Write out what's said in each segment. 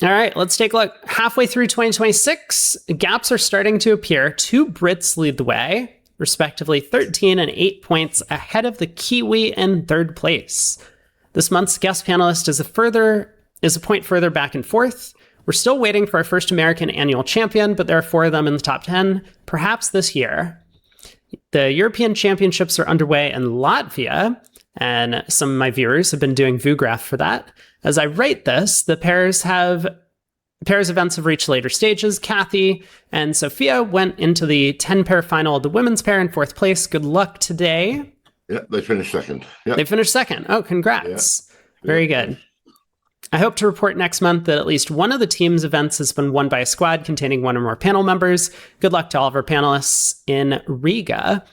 All right, let's take a look. Halfway through 2026, gaps are starting to appear. 2 Brits lead the way, respectively 13 and 8 points ahead of the Kiwi in third place. This month's guest panelist is a point further back and forth. We're still waiting for our first American annual champion, but there are 4 of them in the top 10, perhaps this year. The European Championships are underway in Latvia, and some of my viewers have been doing VooGraph for that. As I write this, the pairs events have reached later stages. Kathy and Sophia went into the 10-pair final of the women's pair in 4th place. Good luck today. Yeah, they finished second. Yep. They finished second. Oh, congrats. Yeah. Very good. I hope to report next month that at least one of the team's events has been won by a squad containing 1 or more panel members. Good luck to all of our panelists in Riga.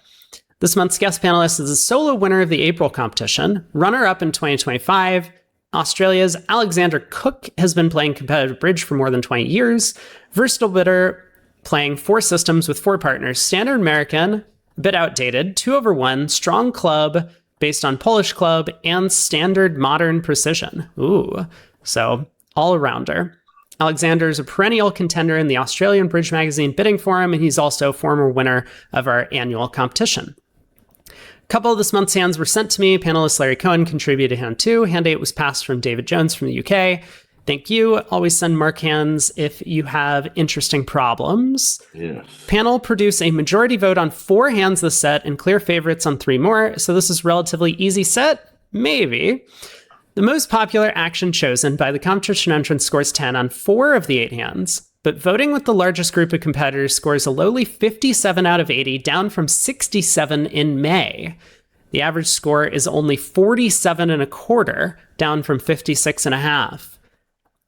This month's guest panelist is a solo winner of the April competition, runner-up in 2025. Australia's Alexander Cook has been playing competitive bridge for more than 20 years. Versatile bidder, playing 4 systems with 4 partners. Standard American, a bit outdated, 2/1, strong club, based on Polish club, and standard modern precision. Ooh, so all-arounder. Alexander is a perennial contender in the Australian Bridge Magazine bidding forum, and he's also a former winner of our annual competition. A couple of this month's hands were sent to me. Panelist Larry Cohen contributed hand 2. Hand 8 was passed from David Jones from the UK. Thank you. Always send mark hands if you have interesting problems. Yes. Panel produce a majority vote on 4 hands this set and clear favorites on 3 more. So this is relatively easy set? Maybe. The most popular action chosen by the competition entrant scores 10 on 4 of the 8 hands, but voting with the largest group of competitors scores a lowly 57 out of 80, down from 67 in May. The average score is only 47 and a quarter, down from 56 and a half.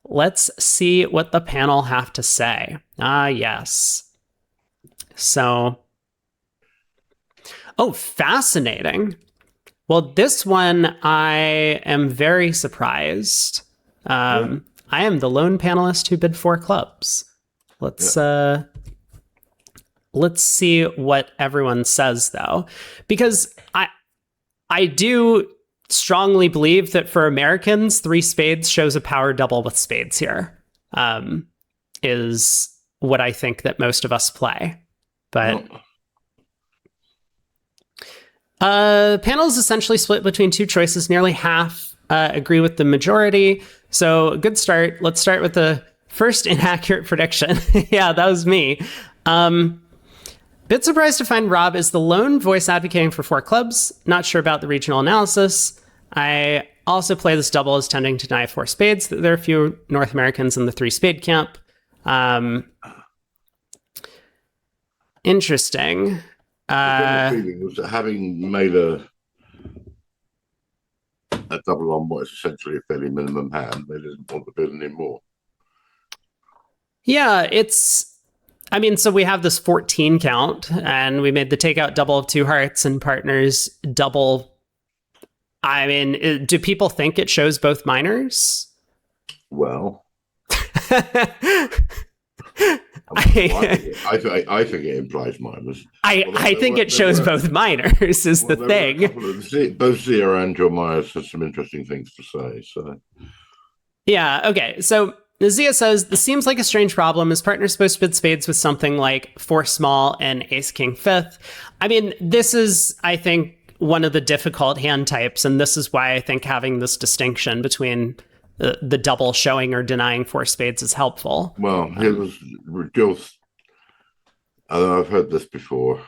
Let's see what the panel have to say. Ah, yes. So, fascinating. Well, this one, I am very surprised. I am the lone panelist who bid 4 clubs. Let's see what everyone says, though, because I do strongly believe that for Americans, 3 spades shows a power double with spades here, is what I think that most of us play. But panel is essentially split between 2 choices. Nearly half agree with the majority. So good start. Let's start with the first inaccurate prediction. Yeah, that was me. Bit surprised to find Rob is the lone voice advocating for 4 clubs. Not sure about the regional analysis. I also play this double as tending to deny 4 spades. There are a few North Americans in the 3 spade camp. Interesting. The feeling was that having made a double on what is essentially a fairly minimum hand, they didn't want to bid any more. Yeah, so we have this 14 count, and we made the takeout double of 2 hearts and partners double. I mean, do people think it shows both minors? Well, I think it implies minors. I think it shows both minors is the thing. Both Zia and John Myers have some interesting things to say. So, yeah, okay. So Zia says, this seems like a strange problem. Is partner supposed to bid spades with something like 4 small and ace king 5th? I mean, this is, I think, one of the difficult hand types, and this is why I think having this distinction between the double showing or denying 4 spades is helpful. Well, it was Jill's. I've heard this before.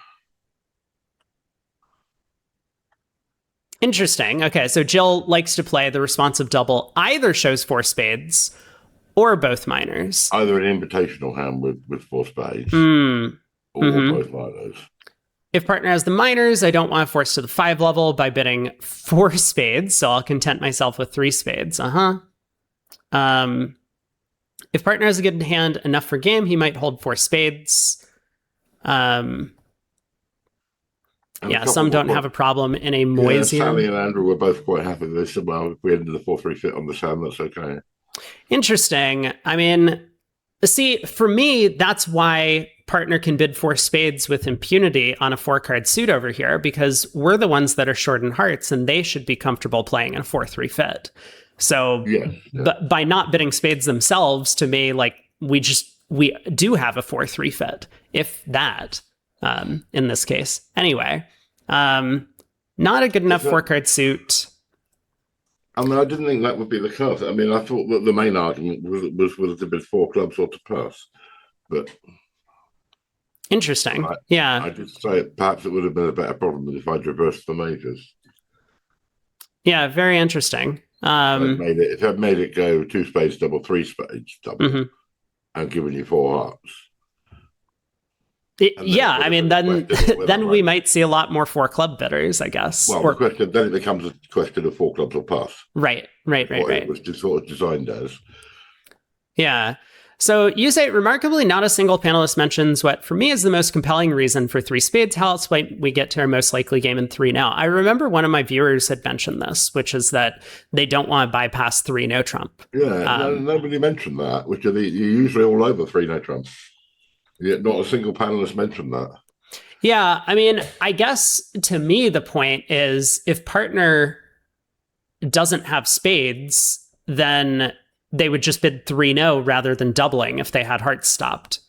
Interesting. Okay, so Jill likes to play the responsive double either shows 4 spades or both minors. Either an invitational hand with 4 spades or both minors. If partner has the minors, I don't want to force to the 5 level by bidding 4 spades, so I'll content myself with 3 spades. If partner has a good hand enough for game, he might hold 4 spades. Some don't have a problem in a Moisian. Yeah, Sally and Andrew were both quite happy with this. Well, if we ended the 4-3 fit on the sand, that's okay. Interesting. I mean, see, for me, that's why partner can bid 4 spades with impunity on a 4-card suit over here, because we're the ones that are short in hearts, and they should be comfortable playing in a 4-3 fit. So yes, but by not bidding spades themselves, to me, like we do have a 4-3 fit, if that, in this case. Anyway, not a good enough 4-card suit. I mean, I didn't think that would be the case. I mean, I thought that the main argument was to bid 4 clubs or to pass. But interesting. Yeah. I did say perhaps it would have been a better problem if I'd reversed the majors. Yeah, very interesting. If I'd made it go 2 spades double, 3 spades double, and given you 4 hearts. Yeah, I mean, then we might see a lot more 4-club bidders, I guess. Well, then it becomes a question of 4 clubs or pass. Right. It was just sort of designed as. Yeah. So you say, remarkably, not a single panelist mentions what, for me, is the most compelling reason for 3 spades. How else might we get to our most likely game in 3 now? I remember one of my viewers had mentioned this, which is that they don't want to bypass 3 no trump. Yeah, nobody mentioned that, which you're usually all over 3 no trump. Yet not a single panelist mentioned that. Yeah, I mean, I guess to me, the point is if partner doesn't have spades, then they would just bid 3 no rather than doubling if they had hearts stopped.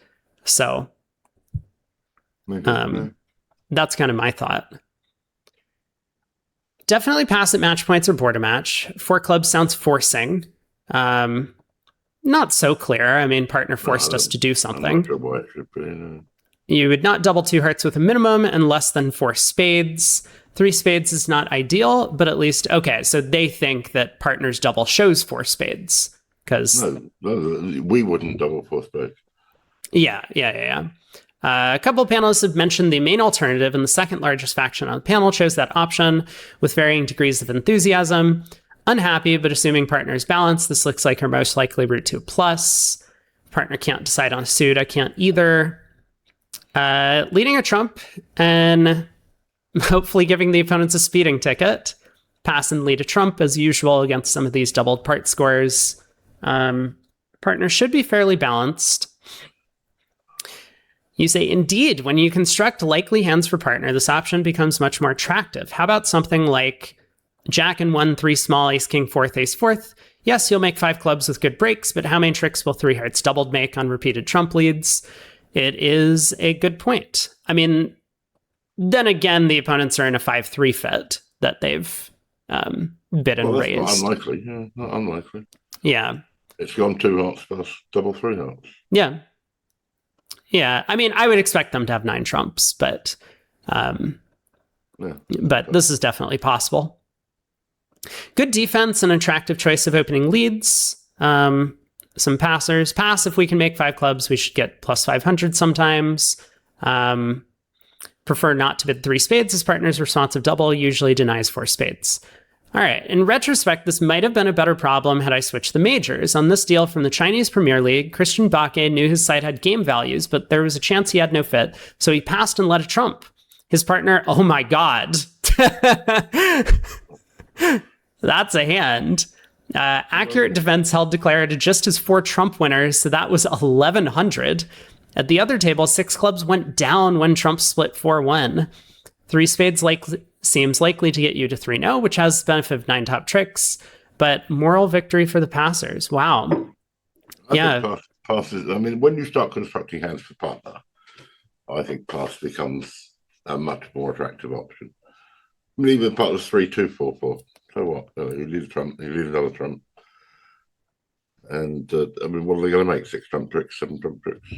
So that's kind of my thought. Definitely pass at match points or board a match. 4 clubs sounds forcing. Not so clear. I mean, partner forced us to do something. I'm not sure why it should be, no. You would not double 2 hearts with a minimum and less than 4 spades. 3 spades is not ideal, but at least, okay, so they think that partners double shows 4 spades. Because no, we wouldn't double 4 spades. Yeah. A couple of panelists have mentioned the main alternative, and the second largest faction on the panel chose that option with varying degrees of enthusiasm. Unhappy, but assuming partner's balance, this looks like her most likely route to a plus. Partner can't decide on a suit. I can't either. Leading a trump and hopefully giving the opponents a speeding ticket. Pass and lead a trump as usual against some of these doubled part scores. Partner should be fairly balanced. You say, indeed, when you construct likely hands for partner, this option becomes much more attractive. How about something like Jack and 1, 3 small, ace, king, 4th, ace, 4th? Yes, you'll make 5 clubs with good breaks, but how many tricks will 3 hearts doubled make on repeated trump leads? It is a good point. I mean, then again, the opponents are in a 5-3 fit that they've bid and raised. Not unlikely. Yeah, not unlikely. Yeah. It's gone 2 hearts plus double 3 hearts. Yeah. Yeah. I mean, I would expect them to have 9 trumps, but this is definitely possible. Good defense and attractive choice of opening leads. Some passers. Pass if we can make 5 clubs. We should get plus 500 sometimes. Prefer not to bid 3 spades as partner's responsive double usually denies 4 spades. All right. In retrospect, this might have been a better problem had I switched the majors. On this deal from the Chinese Premier League, Christian Bakke knew his side had game values, but there was a chance he had no fit, so he passed and led a trump. His partner, oh my God. That's a hand. Accurate defense held declared just as 4 trump winners, so that was 1,100. At the other table, 6 clubs went down when trump split 4-1. 3 spades seems likely to get you to 3-0, which has the benefit of 9 top tricks, but moral victory for the passers. Wow. I think pass is, I mean, when you start constructing hands for partner, I think pass becomes a much more attractive option. I mean, even partner's 3-2-4-4. So what? You lead a trump, you lead another trump. And, I mean, what are they going to make? 6 trump tricks, 7 trump tricks?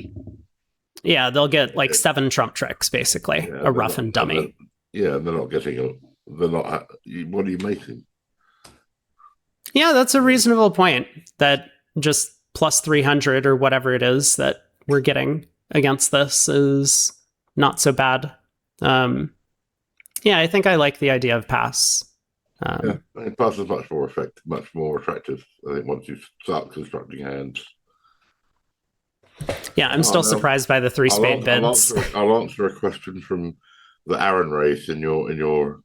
Yeah, they'll get like 7 trump tricks, basically. Yeah, a rough and dummy. They're not getting what are you making? Yeah, that's a reasonable point. That just plus 300 or whatever it is that we're getting against this is not so bad. Yeah, I think I like the idea of pass. I think pass is much more attractive. I think once you start constructing hands. Yeah, I'm still surprised by the 3 spade bids. I'll answer a question from the Aaron race in your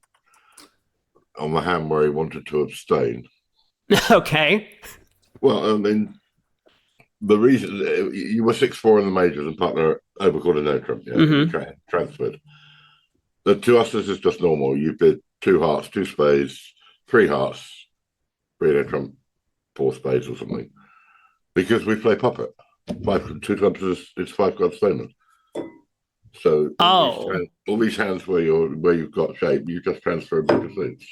on the hand where he wanted to abstain. Okay. Well, I mean, the reason you were 6-4 in the majors and partner overcalled a no trump, transferred. To us, this is just normal. You bid 2 hearts, 2 spades, 3 hearts, 3 no trump, 4 spades or something, because we play puppet. 2 clubs is 5 cards statement. So all these hands where you've got shape, you just transfer a bit of suits.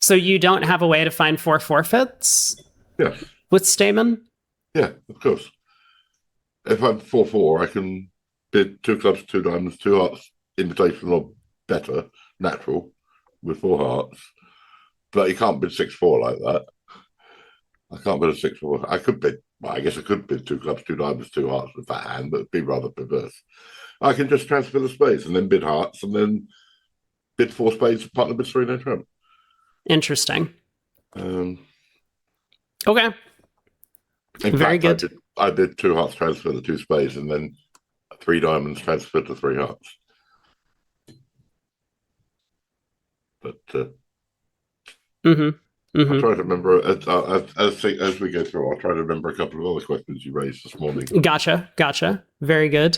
So you don't have a way to find 4 forfeits? Yes. With Stamen? Yeah, of course. If I'm 4-4, I can bid 2 clubs, 2 diamonds, 2 hearts, invitation or better, natural, with 4 hearts. But you can't bid 6-4 like that. I can't bid a 6-4. I could bid, well, I guess I could bid 2 clubs, 2 diamonds, 2 hearts with that hand, but it'd be rather perverse. I can just transfer the spades and then bid hearts and then bid 4 spades, partner bids 3 no trump. Interesting. Okay. Very good. I bid 2 hearts, transfer the 2 spades, and then 3 diamonds, transfer to 3 hearts. But I'll try to remember as we go through. I'll try to remember a couple of other questions you raised this morning. Gotcha. Very good.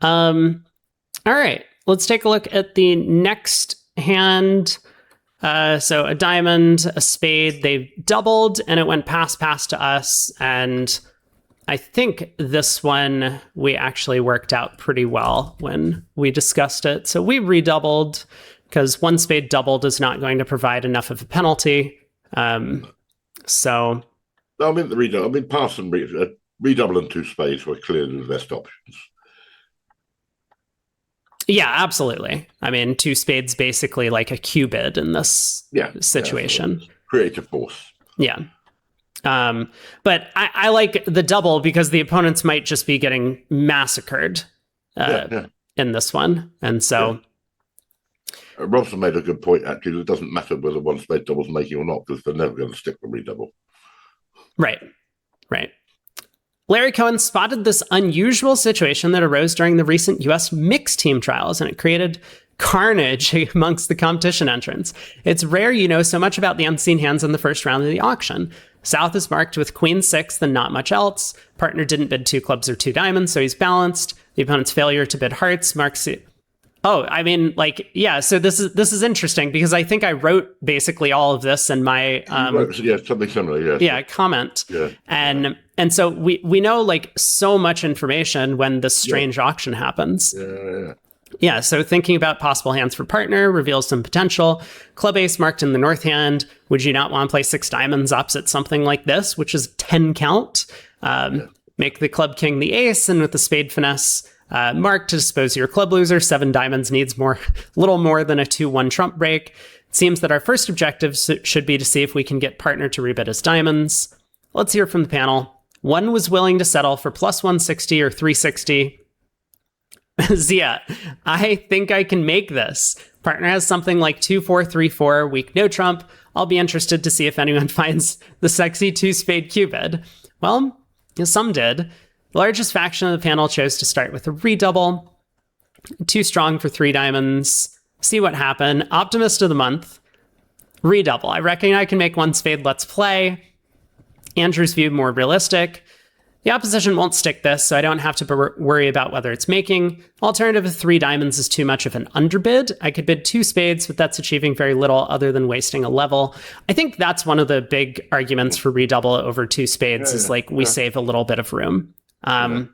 All right, let's take a look at the next hand. So a diamond, a spade, they doubled and it went pass to us. And I think this one we actually worked out pretty well when we discussed it. So we redoubled because 1 spade doubled is not going to provide enough of a penalty. So I mean, pass and redouble and 2 spades were clearly the best options. Yeah, absolutely. I mean, 2 spades basically like a cubid in this situation. Creative force. Yeah. But I like the double because the opponents might just be getting massacred in this one. And so Robson made a good point, actually. It doesn't matter whether 1 spade double's making or not, because they're never going to stick with redouble. Right. Larry Cohen spotted this unusual situation that arose during the recent U.S. mixed team trials, and it created carnage amongst the competition entrants. It's rare you know so much about the unseen hands in the first round of the auction. South is marked with queen 6 and not much else. Partner didn't bid 2 clubs or 2 diamonds, so he's balanced. The opponent's failure to bid hearts marks it. Oh, I mean, so this is interesting because I think I wrote basically all of this in my something similar, comment. And so we know so much information when this strange auction happens. Yeah, so thinking about possible hands for partner reveals some potential. Club ace marked in the north hand. Would you not want to play 6 diamonds opposite something like this, which is 10 count? Make the club king the ace, and with the spade finesse marked to dispose of your club loser, 7 diamonds needs little more than a 2-1 trump break. It seems that our first objective should be to see if we can get partner to rebid his diamonds. Let's hear from the panel. One was willing to settle for plus 160 or 360. Zia, I think I can make this. Partner has something like 2-4-3-4, weak no trump. I'll be interested to see if anyone finds the sexy 2-spade cubid. Well, some did. The largest faction of the panel chose to start with a redouble. Too strong for 3 diamonds. See what happened. Optimist of the month. Redouble. I reckon I can make 1 spade. Let's play. Andrew's view more realistic. The opposition won't stick this, so I don't have to worry about whether it's making. Alternative of 3 diamonds is too much of an underbid. I could bid 2 spades, but that's achieving very little other than wasting a level. I think that's one of the big arguments for redouble over 2 spades we save a little bit of room. I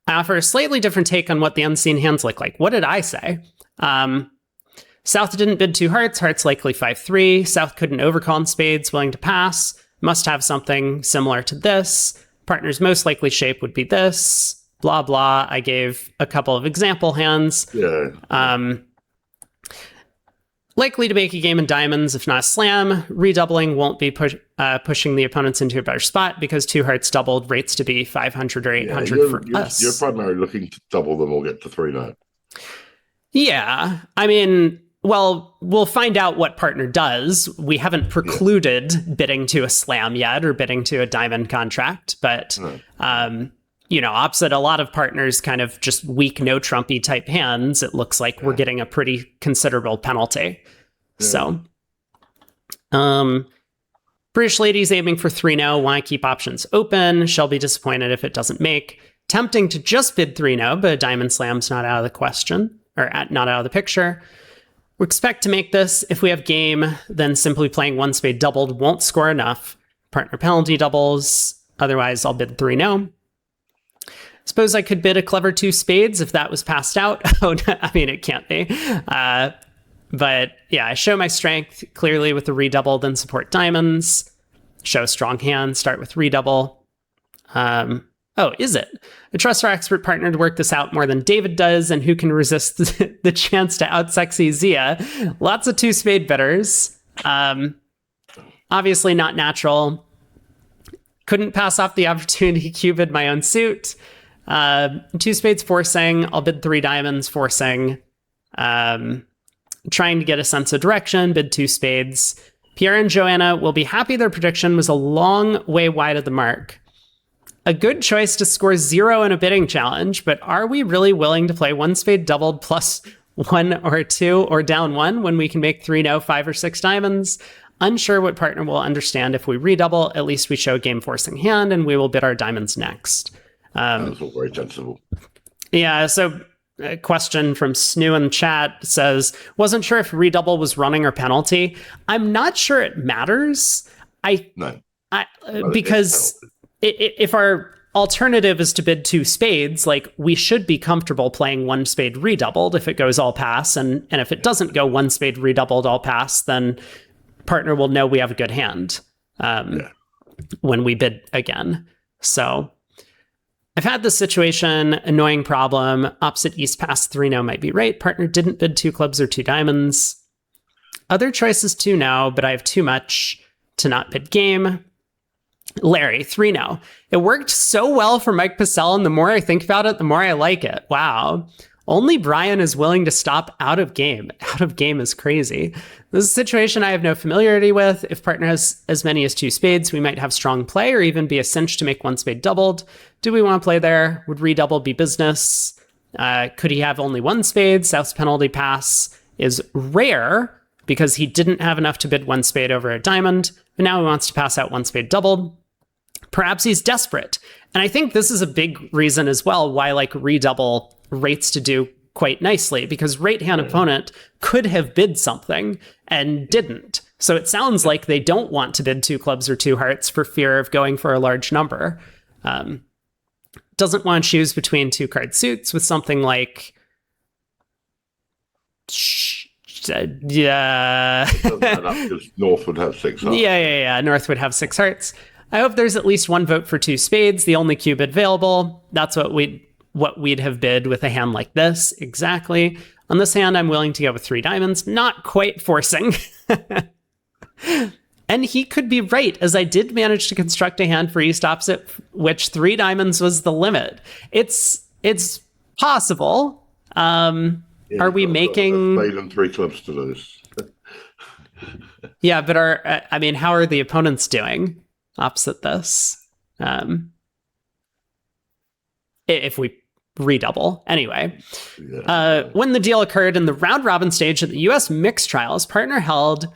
offer a slightly different take on what the unseen hands look like. What did I say? South didn't bid 2 hearts. Hearts likely 5-3. South couldn't overcall in spades, willing to pass. Must have something similar to this. Partner's most likely shape would be this. Blah, blah. I gave a couple of example hands. Likely to make a game in diamonds, if not a slam. Redoubling won't be pushing the opponents into a better spot because 2 hearts doubled rates to be 500 or 800 for us. You're primarily looking to double them or get to 3 now. Yeah. I mean, well, we'll find out what partner does. We haven't precluded bidding to a slam yet or bidding to a diamond contract, but opposite a lot of partners kind of just weak, no trumpy type hands, it looks like we're getting a pretty considerable penalty. So, British ladies aiming for 3-0, want to keep options open. She'll be disappointed if it doesn't make. Tempting to just bid 3-0, but a diamond slam's not out of the question, or not out of the picture. We expect to make this. If we have game, then simply playing one spade doubled won't score enough. Partner penalty doubles. Otherwise, I'll bid 3 no. Suppose I could bid a clever 2 spades if that was passed out. Oh, I mean, it can't be. But yeah, I show my strength clearly with the redouble, then support diamonds. Show a strong hand, start with redouble. Oh, is it? I trust our expert partner to work this out more than David does, and who can resist the chance to outsexy Zia? Lots of 2 spade bidders. Obviously not natural. Couldn't pass off the opportunity to cubid my own suit. 2 spades forcing. I'll bid 3 diamonds forcing. Trying to get a sense of direction, bid 2 spades. Pierre and Joanna will be happy their prediction was a long way wide of the mark. A good choice to score 0 in a bidding challenge, but are we really willing to play 1 spade doubled plus 1 or 2 or down 1 when we can make 3 no, 5 or 6 diamonds? Unsure what partner will understand if we redouble. At least we show game forcing hand, and we will bid our diamonds next. That's all very sensible. Yeah, so a question from Snoo in the chat says, wasn't sure if redouble was running or penalty. I'm not sure it matters. Because if our alternative is to bid 2 spades, like, we should be comfortable playing 1 spade redoubled if it goes all pass. And if it doesn't go 1 spade redoubled all pass, then partner will know we have a good hand when we bid again. So I've had this situation, annoying problem. Opposite east pass 3 no might be right. Partner didn't bid 2 clubs or 2 diamonds. Other choices 2 no, but I have too much to not bid game. Larry, 3 no. It worked so well for Mike Purcell, and the more I think about it, the more I like it. Wow. Only Brian is willing to stop out of game. Out of game is crazy. This is a situation I have no familiarity with. If partner has as many as 2 spades, we might have strong play or even be a cinch to make 1 spade doubled. Do we want to play there? Would redouble be business? Could he have only 1 spade? South's penalty pass is rare because he didn't have enough to bid 1 spade over a diamond, but now he wants to pass out 1 spade doubled. Perhaps he's desperate. And I think this is a big reason as well why, like, redouble rates to do quite nicely, because right hand opponent could have bid something and didn't. So it sounds like they don't want to bid 2 clubs or 2 hearts for fear of going for a large number. Doesn't want to choose between 2 card suits with something like North would have 6 hearts. Yeah. North would have 6 hearts. I hope there's at least 1 vote for 2 spades, the only cubid available. That's what we'd have bid with a hand like this. Exactly. On this hand, I'm willing to go with 3 diamonds. Not quite forcing. And he could be right, as I did manage to construct a hand for East opposite, which 3 diamonds was the limit. It's possible. Are we making... Spade and 3 clubs to lose. Yeah, but how are the opponents doing opposite this? If we redouble. Anyway, when the deal occurred in the round robin stage at the US mixed trials, partner held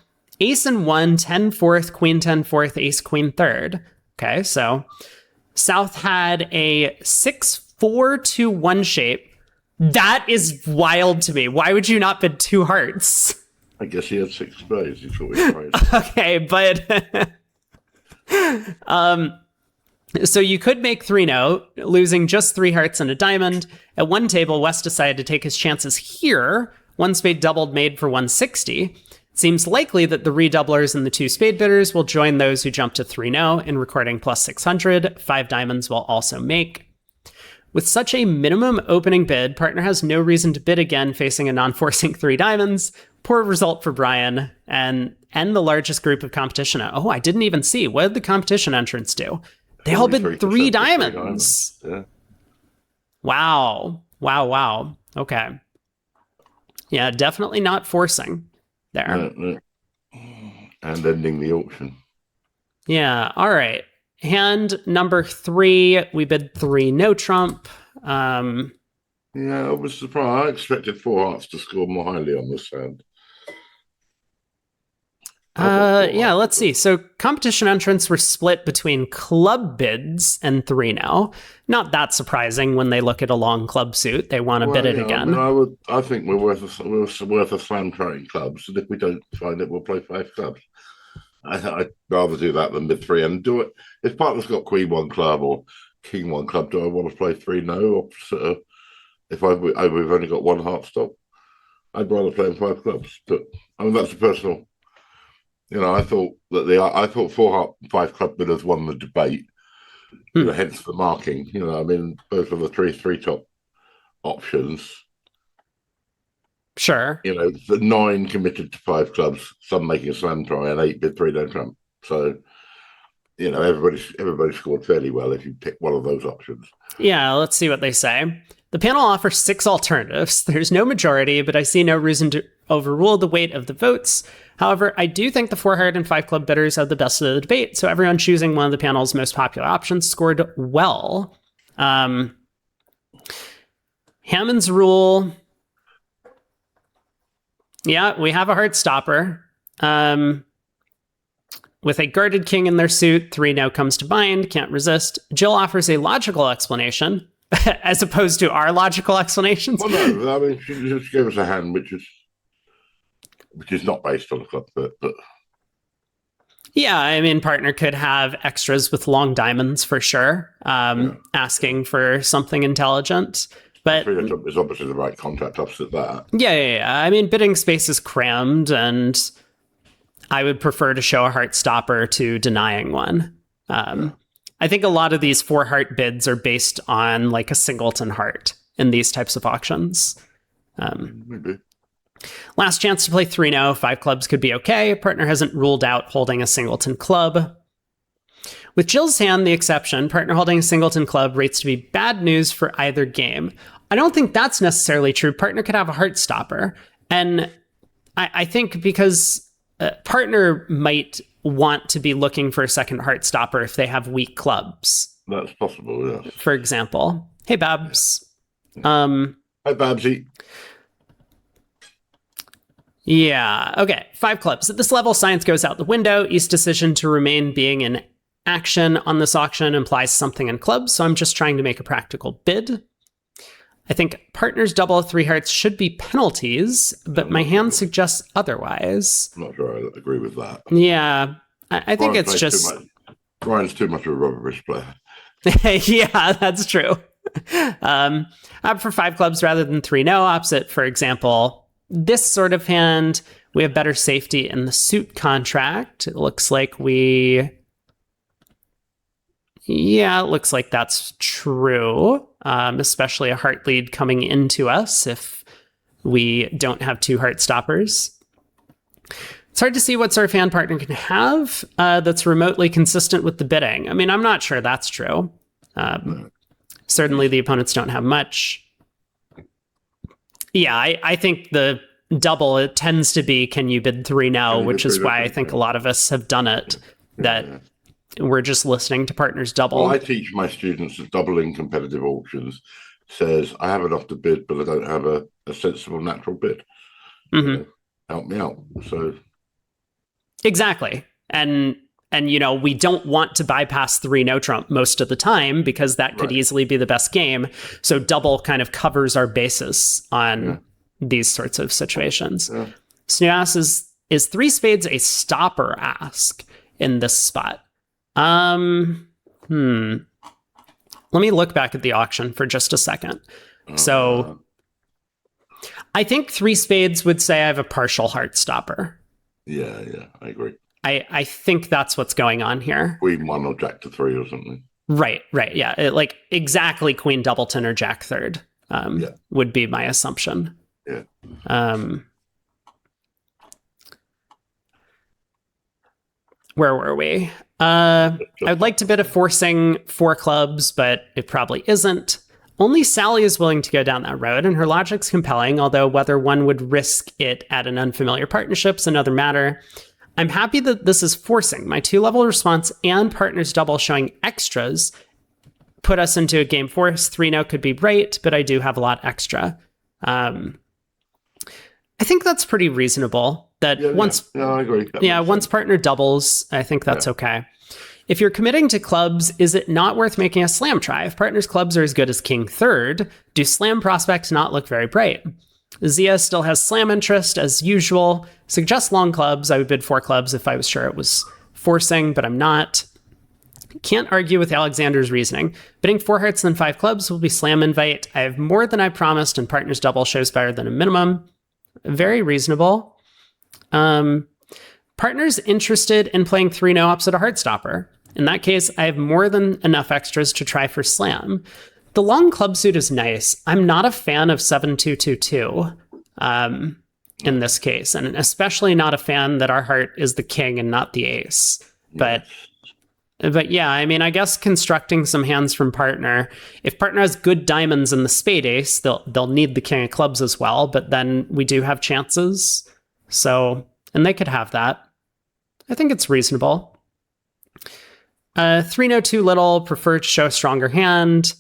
ace and 1, 10 fourth, queen 10 fourth, ace queen third. Okay, so South had a 6-4-2-1 shape. That is wild to me. Why would you not bid 2 hearts? I guess he had 6 spades. He thought he was right. Okay, but so you could make 3 no, losing just 3 hearts and a diamond. At one table, West decided to take his chances here. 1 spade doubled made for 160. It seems likely that the redoublers and the 2 spade bidders will join those who jump to 3 no in recording plus 600. 5 diamonds will also make. With such a minimum opening bid, partner has no reason to bid again facing a non-forcing 3 diamonds. Poor result for Brian and the largest group of competition. Oh, I didn't even see. What did the competition entrants do? They all bid 3 diamonds. Yeah. Wow. Okay. Yeah, definitely not forcing there. And ending the auction. Yeah, all right. Hand number 3, we bid 3 no trump. Yeah, I was surprised. I expected 4 hearts to score more highly on this hand. Yeah, let's see. So competition entrants were split between club bids and 3-0. Not that surprising when they look at a long club suit. They want to bid it again. I think we're worth a slam trying clubs, and if we don't find it, we'll play 5 clubs. I'd rather do that than mid 3 and do it. If partner's got Queen 1 club or King 1 club, do I want to play 3-0? Or sort of, if we've only got 1 heart stop, I'd rather play in 5 clubs. But I mean, that's a personal. I thought that 4 heart 5 club bidders won the debate. Hence the marking. I mean, both of the three top options. Sure. The 9 committed to 5 clubs, some making a slam try, and 8 bid 3-0 trump. So, everybody scored fairly well if you pick one of those options. Yeah, let's see what they say. The panel offers 6 alternatives. There's no majority, but I see no reason to overrule the weight of the votes. However, I do think the 4 heart and 5 club bidders had the best of the debate, so everyone choosing one of the panel's most popular options scored well. Hammond's rule. Yeah, we have a heart stopper. With a guarded king in their suit, 3-0 comes to mind, can't resist. Jill offers a logical explanation, as opposed to our logical explanations. Well, no, I mean, she just gave us a hand, which is not based on a club, but yeah, I mean, partner could have extras with long diamonds for sure, asking for something intelligent. But it's obviously the right contact opposite that. Yeah. I mean, bidding space is crammed, and I would prefer to show a heart stopper to denying one. I think a lot of these 4 heart bids are based on like a singleton heart in these types of auctions. Maybe. Last chance to play 3-0. 5 clubs could be okay. Partner hasn't ruled out holding a singleton club. With Jill's hand the exception, partner holding a singleton club rates to be bad news for either game. I don't think that's necessarily true. Partner could have a heart stopper. And I think because partner might want to be looking for a second heart stopper if they have weak clubs. That's possible, yes. For example. Hey, Babs. Hi, Babsy. Yeah, okay. 5 clubs. At this level, science goes out the window. East's decision to remain being in action on this auction implies something in clubs, so I'm just trying to make a practical bid. I think partners double 3 hearts should be penalties, but my hand suggests otherwise. I'm not sure I agree with that. Yeah, I think it's just... Ryan's too much of a rubbish player. Yeah, that's true. Opt for 5 clubs rather than 3-0. Opposite, for example, this sort of hand, we have better safety in the suit contract. It looks like Yeah, it looks like that's true, especially a heart lead coming into us if we don't have 2 heart stoppers. It's hard to see what sort of hand partner can have that's remotely consistent with the bidding. I mean, I'm not sure that's true. Certainly the opponents don't have much. Yeah, I think the double, it tends to be, can you bid 3-0, which is why I think a lot of us have done it, that we're just listening to partners double. Well, I teach my students that doubling competitive auctions says, I have enough to bid, but I don't have a sensible natural bid. Help me out. So exactly. And we don't want to bypass 3-0 trump most of the time because that could easily be the best game. So double kind of covers our basis on these sorts of situations. Yeah. Snoo asks, is 3 spades a stopper ask in this spot? Let me look back at the auction for just a second. So I think 3 spades would say I have a partial heart stopper. Yeah, I agree. I think that's what's going on here. Queen 1 or Jack to 3 or something. Right. Yeah, like exactly Queen Doubleton or Jack third would be my assumption. Yeah. Where were we? I'd like to bid a forcing 4 clubs, but it probably isn't. Only Sally is willing to go down that road, and her logic's compelling, although whether one would risk it at an unfamiliar partnership's another matter. I'm happy that this is forcing. My 2-level response and partners double showing extras put us into a game force. 3-0 could be right, but I do have a lot extra. I think that's pretty reasonable. That once, I agree. Once partner doubles, I think that's okay. If you're committing to clubs, is it not worth making a slam try? If partner's clubs are as good as king third, do slam prospects not look very bright? Zia still has slam interest as usual. Suggest long clubs. I would bid 4 clubs if I was sure it was forcing, but I'm not. Can't argue with Alexander's reasoning. Bidding 4 hearts and 5 clubs will be slam invite. I have more than I promised, and partner's double shows better than a minimum. Very reasonable. Partner's interested in playing 3 no-ups at a Heartstopper. In that case, I have more than enough extras to try for slam. The long club suit is nice. I'm not a fan of 7-2-2-2 in this case, and especially not a fan that our heart is the king and not the ace. But yeah, I mean, I guess constructing some hands from partner. If partner has good diamonds and the spade ace, they'll need the king of clubs as well. But then we do have chances, and they could have that. I think it's reasonable. 3 no 2 little, prefer to show a stronger hand.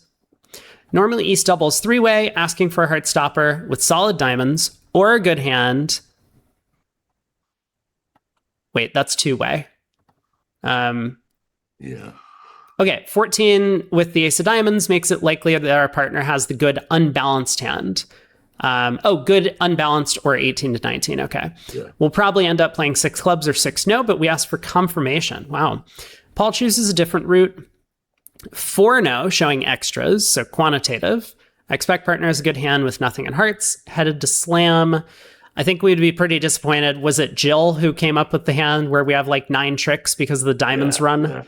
Normally East doubles 3-way, asking for a Heartstopper with solid diamonds or a good hand. Wait, that's 2-way. Yeah. Okay, 14 with the ace of diamonds makes it likely that our partner has the good unbalanced hand. Good unbalanced or 18 to 19. Okay. Yeah. We'll probably end up playing 6 clubs or 6 no, but we asked for confirmation. Wow. Paul chooses a different route. 4 no, showing extras, so quantitative. I expect partner has a good hand with nothing in hearts. Headed to slam. I think we'd be pretty disappointed. Was it Jill who came up with the hand where we have like 9 tricks because of the diamonds run?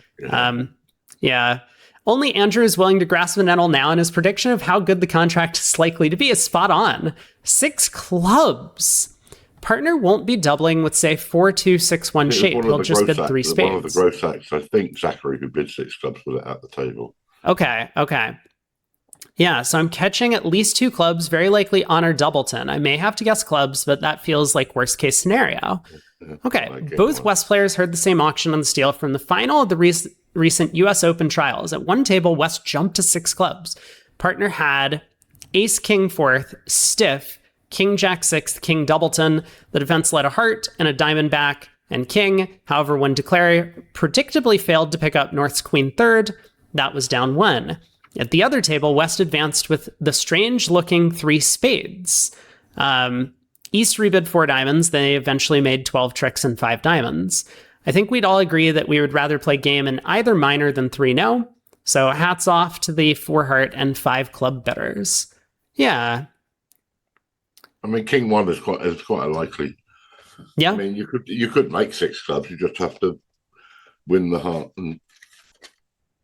Yeah. Only Andrew is willing to grasp a nettle now, and his prediction of how good the contract is likely to be is spot on. 6 clubs. Partner won't be doubling with, say, 4-2-6-1 shape. He'll just bid 3 spades. One of the gross acts, I think Zachary, who bid 6 clubs, with it at the table. Okay. Yeah, so I'm catching at least 2 clubs, very likely honor Doubleton. I may have to guess clubs, but that feels like worst case scenario. Okay, both West players heard the same auction on the steal from the final of the recent US Open trials. At one table, West jumped to 6 clubs. Partner had ace king 4th, stiff, king jack 6th, king Doubleton. The defense led a heart and a diamond back and king. However, when declare predictably failed to pick up North's queen 3rd, that was down 1. At the other table, West advanced with the strange-looking 3 spades. East rebid 4 diamonds. They eventually made 12 tricks and 5 diamonds. I think we'd all agree that we would rather play game in either minor than 3 no. So hats off to the 4 heart and 5 club bidders. Yeah. I mean, king 1 is quite a likely. Yeah. I mean, you could make 6 clubs. You just have to win the heart and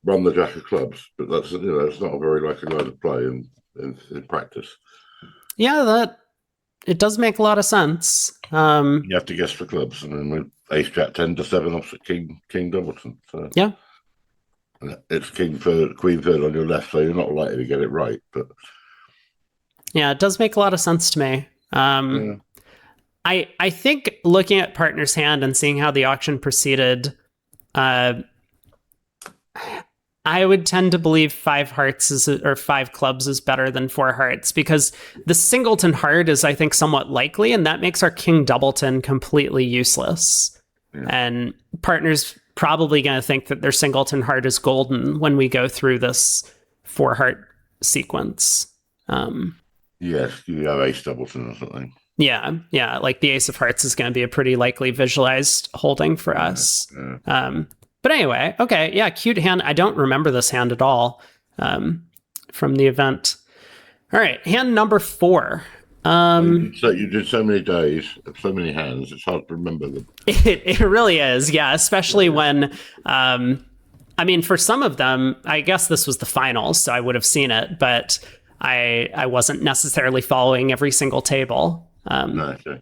run the jack of clubs, but that's it's not a very likely line to play in practice. Yeah, it does make a lot of sense. You have to guess for clubs, and then with ace jack 10 to 7 opposite king Doubleton. So yeah, it's king 3rd, queen 3rd on your left, so you're not likely to get it right. But yeah, it does make a lot of sense to me. I think looking at partner's hand and seeing how the auction proceeded, I would tend to believe 5 hearts or 5 clubs is better than 4 hearts, because the singleton heart is, I think, somewhat likely, and that makes our king Doubleton completely useless. Yeah. And partner's probably going to think that their singleton heart is golden when we go through this 4 heart sequence. Yes, you have ace Doubleton or something. Yeah, like the ace of hearts is going to be a pretty likely visualized holding for us. Yeah. But anyway, okay, yeah, cute hand. I don't remember this hand at all from the event. All right, hand number 4. You did so many days, so many hands, it's hard to remember them. It really is, yeah, especially when, I mean, for some of them, I guess this was the finals, so I would have seen it, but I wasn't necessarily following every single table. No, okay.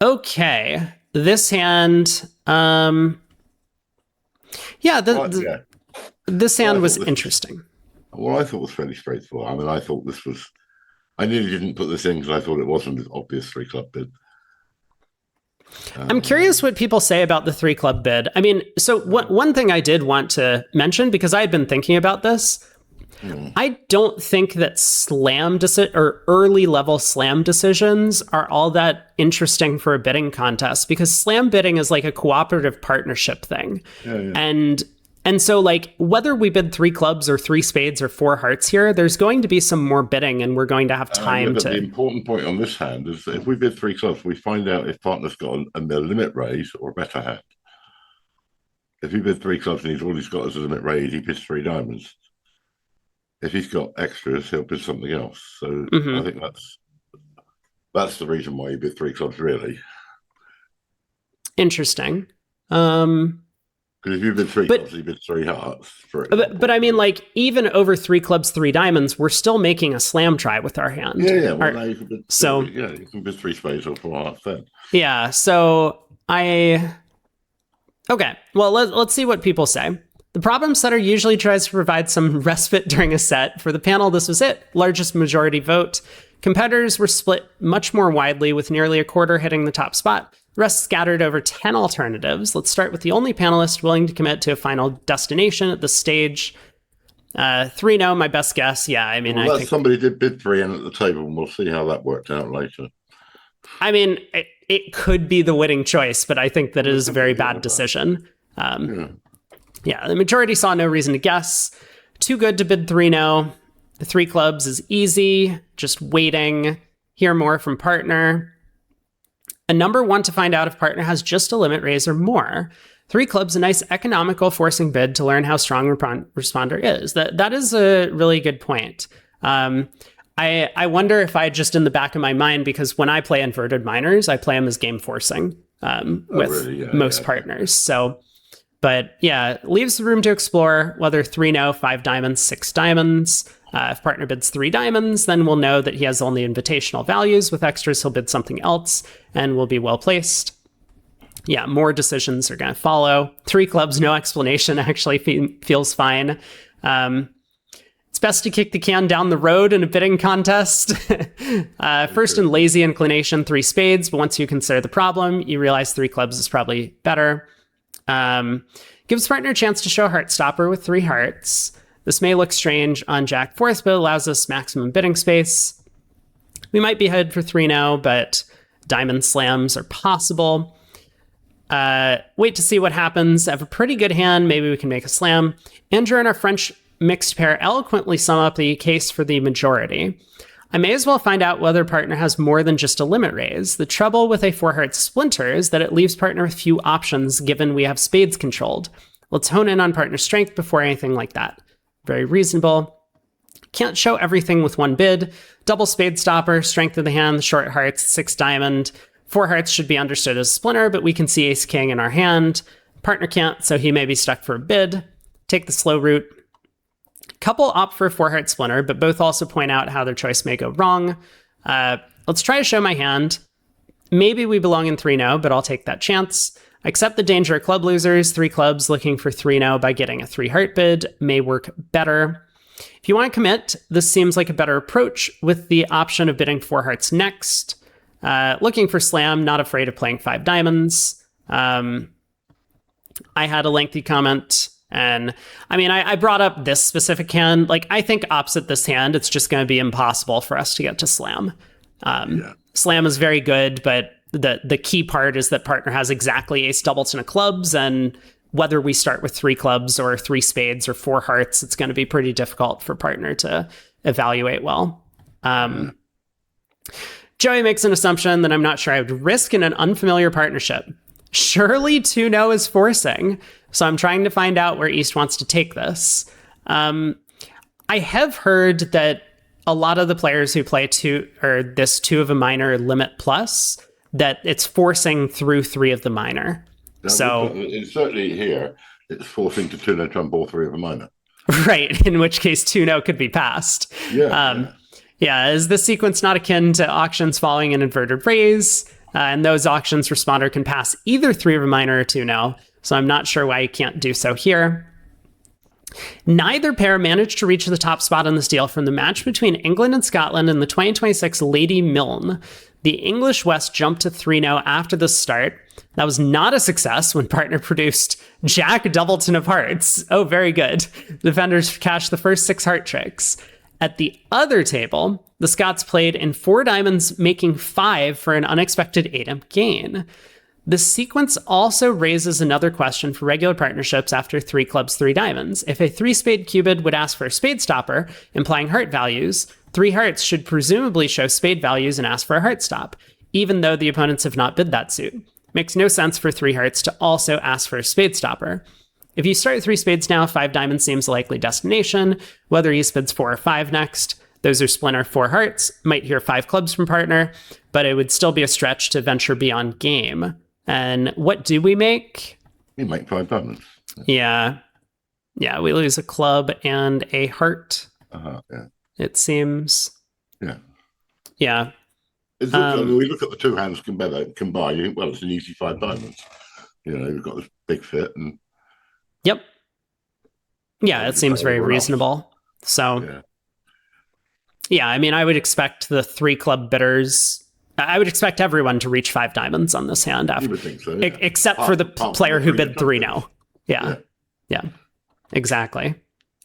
Okay, this hand... this hand was interesting. I thought was fairly straightforward. I mean, I nearly didn't put this in because I thought it wasn't an obvious 3 club bid. I'm curious what people say about the 3 club bid. I mean, so one thing I did want to mention, because I had been thinking about this, I don't think that or early level slam decisions are all that interesting for a bidding contest, because slam bidding is like a cooperative partnership thing. And so, like, whether we bid 3 clubs or 3 spades or 4 hearts here, there's going to be some more bidding, and we're going to have time to. The important point on this hand is that if we bid 3 clubs, we find out if partner's got a limit raise or a better hand. If he bid 3 clubs and all he's got is a limit raise, he bids 3 diamonds. If he's got extras, he'll bid something else. So I think that's the reason why he bid 3 clubs, really. Interesting. Because if you bid 3 clubs, you bid 3 hearts. But I mean, like, even over 3 clubs, 3 diamonds, we're still making a slam try with our hand. Yeah. Well, now you can bid, you can bid 3 spades or 4 hearts then. Yeah. So okay. Well, let's see what people say. The problem setter usually tries to provide some respite during a set. For the panel, this was it. Largest majority vote. Competitors were split much more widely, with nearly a quarter hitting the top spot. The rest scattered over 10 alternatives. Let's start with the only panelist willing to commit to a final destination at this stage. 3 no, my best guess. Yeah, I mean, I think somebody did bid 3 in at the table, and we'll see how that worked out later. I mean, it could be the winning choice, but I think that it is a very bad decision. Yeah, the majority saw no reason to guess. Too good to bid 3 no. The 3 clubs is easy, just waiting. Hear more from partner. A number want to find out if partner has just a limit raise or more. 3 clubs, a nice economical forcing bid to learn how strong responder is. That is a really good point. I wonder if I just in the back of my mind, because when I play inverted minors, I play them as game forcing with most partners. So, but yeah, leaves room to explore whether 3 no, 5 diamonds, 6 diamonds. If partner bids 3 diamonds, then we'll know that he has only invitational values. With extras, he'll bid something else and will be well placed. Yeah, more decisions are going to follow. 3 clubs, no explanation, actually feels fine. It's best to kick the can down the road in a bidding contest. First in lazy inclination, 3 spades, but once you consider the problem, you realize 3 clubs is probably better. Gives partner a chance to show heart stopper with 3 hearts. This may look strange on Jack 4th, but allows us maximum bidding space. We might be headed for 3 now, but diamond slams are possible. Wait to see what happens. I have a pretty good hand. Maybe we can make a slam. Andrew and our French mixed pair eloquently sum up the case for the majority. I may as well find out whether partner has more than just a limit raise. The trouble with a 4-heart splinter is that it leaves partner with few options, given we have spades controlled. Let's hone in on partner's strength before anything like that. Very reasonable. Can't show everything with 1 bid. Double spade stopper, strength of the hand, short hearts, 6 diamond. 4 hearts should be understood as a splinter, but we can see ace king in our hand. Partner can't, so he may be stuck for a bid. Take the slow route. Couple opt for a 4-heart splinter, but both also point out how their choice may go wrong. Let's try to show my hand. Maybe we belong in 3 no, but I'll take that chance. Accept the danger of club losers. 3 clubs looking for 3 no by getting a 3-heart bid may work better. If you want to commit, this seems like a better approach with the option of bidding 4 hearts next. Looking for slam, not afraid of playing 5 diamonds. I had a lengthy comment, and I mean, I brought up this specific hand. Like, I think opposite this hand, it's just going to be impossible for us to get to slam. Slam is very good, but the key part is that partner has exactly ace doubleton of clubs, and whether we start with 3 clubs or 3 spades or 4 hearts, it's going to be pretty difficult for partner to evaluate well. Joey makes an assumption that I'm not sure I would risk in an unfamiliar partnership. Surely 2 no is forcing, so I'm trying to find out where East wants to take this. I have heard that a lot of the players who play this 2 of a minor limit plus, that it's forcing through 3 of the minor. Now, so it's certainly here, it's forcing to 2 no trump all 3 of a minor. Right, in which case 2 no could be passed. Yeah, is this sequence not akin to auctions following an inverted raise? And those auctions responder can pass either 3 of a minor or 2 no, so I'm not sure why you can't do so here. Neither pair managed to reach the top spot on this deal from the match between England and Scotland in the 2026 Lady Milne. The English West jumped to 3 no after the start. That was not a success when partner produced Jack Doubleton of hearts. Oh, very good. Defenders cashed the first 6 heart tricks. At the other table, the Scots played in 4 diamonds, making 5 for an unexpected 8-imp gain. The sequence also raises another question for regular partnerships after 3 clubs, 3 diamonds. If a 3-spade cubid would ask for a spade stopper, implying heart values, 3 hearts should presumably show spade values and ask for a heart stop, even though the opponents have not bid that suit. Makes no sense for 3 hearts to also ask for a spade stopper. If you start 3 spades now, 5 diamonds seems a likely destination. Whether he spids 4 or 5 next, those are splinter 4 hearts. Might hear 5 clubs from partner, but it would still be a stretch to venture beyond game. And what do we make? We make 5 diamonds. Yeah. Yeah, we lose a club and a heart. Yeah. It seems. Yeah. Yeah. It's also, we look at the 2 hands combined, you think, well, it's an easy 5 diamonds. You know, we've got this big fit and... Yep. Yeah, it seems very reasonable. So, yeah, I mean, I would expect the 3 club bidders... I would expect everyone to reach 5 diamonds on this hand, after, you would think so, yeah. Except for the player who bid 3 now. Yeah. Exactly.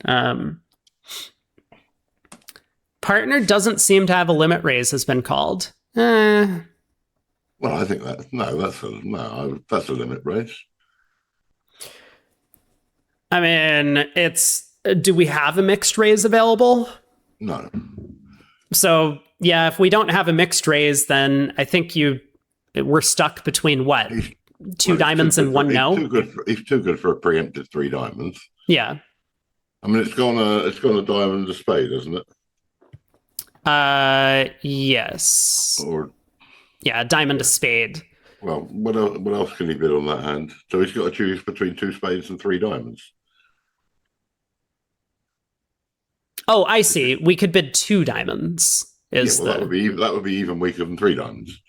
Partner doesn't seem to have a limit raise has been called. Well, I think that's a limit raise. I mean, do we have a mixed raise available? No. So, yeah, if we don't have a mixed raise, then I think we're stuck between what? 2 diamonds and 1 no? He's too good for a preemptive 3 diamonds. Yeah. I mean, it's gone a diamond and a spade, isn't it? Yes. Or diamond a spade. Well, what else can he bid on that hand? So he's got to choose between 2 spades and 3 diamonds. Oh, I see. We could bid 2 diamonds. That would be even weaker than 3 diamonds.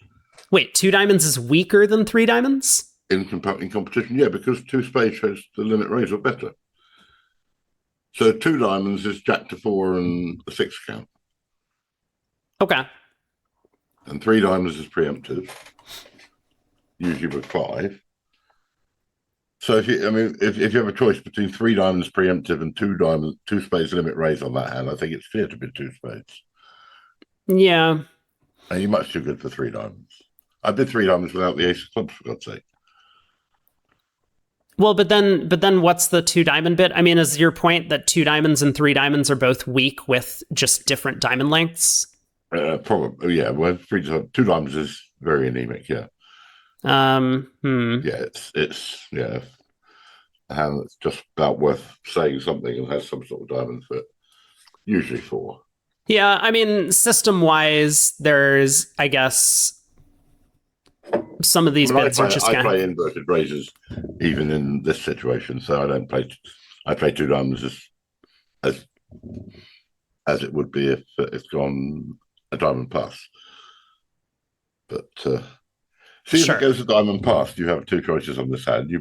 Wait, 2 diamonds is weaker than 3 diamonds? In competition, yeah, because 2 spades shows the limit raise or better. So 2 diamonds is Jack to 4 and a 6 count. Okay. And 3 diamonds is preemptive, usually with 5. So if you have a choice between 3 diamonds preemptive and 2 spades limit raise on that hand, I think it's fair to bid 2 spades. Yeah. And you're much too good for 3 diamonds. I bid 3 diamonds without the ace of clubs, for God's sake. Well, but then what's the 2 diamond bit? I mean, is your point that 2 diamonds and 3 diamonds are both weak with just different diamond lengths? Probably, yeah. Well, 2 diamonds is very anemic, yeah. Yeah, it's a hand that's just about worth saying something and has some sort of diamond fit. Usually 4. Yeah, I mean, system-wise, there's, I guess, some of these bids are just I play inverted raises even in this situation, so I don't play. I play 2 diamonds as it would be if it's gone a diamond pass. But if it goes a diamond pass, you have 2 choices on this hand.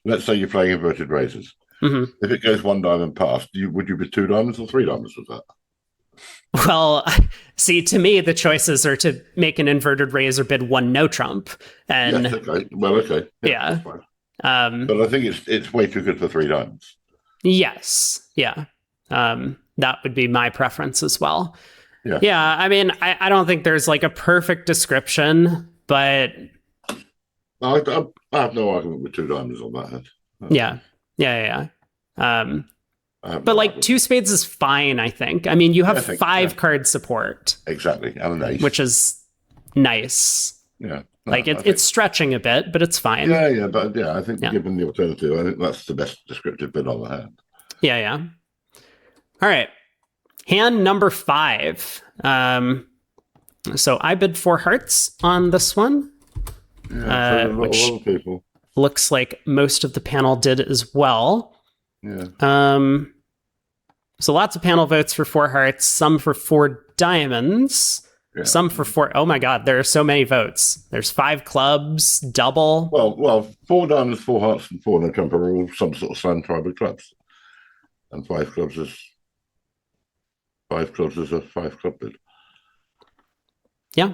Let's say you're playing inverted raises. Mm-hmm. If it goes 1 diamond past, would you bid 2 diamonds or 3 diamonds with that? Well, see, to me, the choices are to make an inverted raise or bid 1 no trump. And yes, okay. Well, okay. Yeah. But I think it's way too good for 3 diamonds. Yes. Yeah. That would be my preference as well. Yeah. Yeah. I mean, I don't think there's like a perfect description, but I have no argument with 2 diamonds on that hand. Yeah. But like 2 spades is fine, I think. I mean, you have 5 card support. Exactly. And an ace. Which is nice. Yeah. It's stretching a bit, but it's fine. Yeah. But I think given the alternative, I think that's the best descriptive bid on the hand. Yeah. All right. Hand number 5. So I bid 4 hearts on this one. Yeah, a lot of people. Looks like most of the panel did as well. Yeah. So lots of panel votes for 4 hearts, some for 4 diamonds, some for 4. Oh my God, there are so many votes. There's 5 clubs, double. Well, 4 diamonds, 4 hearts, and 4 no trump are all some sort of slam tribal clubs, and 5 clubs is a 5 club bid. Yeah.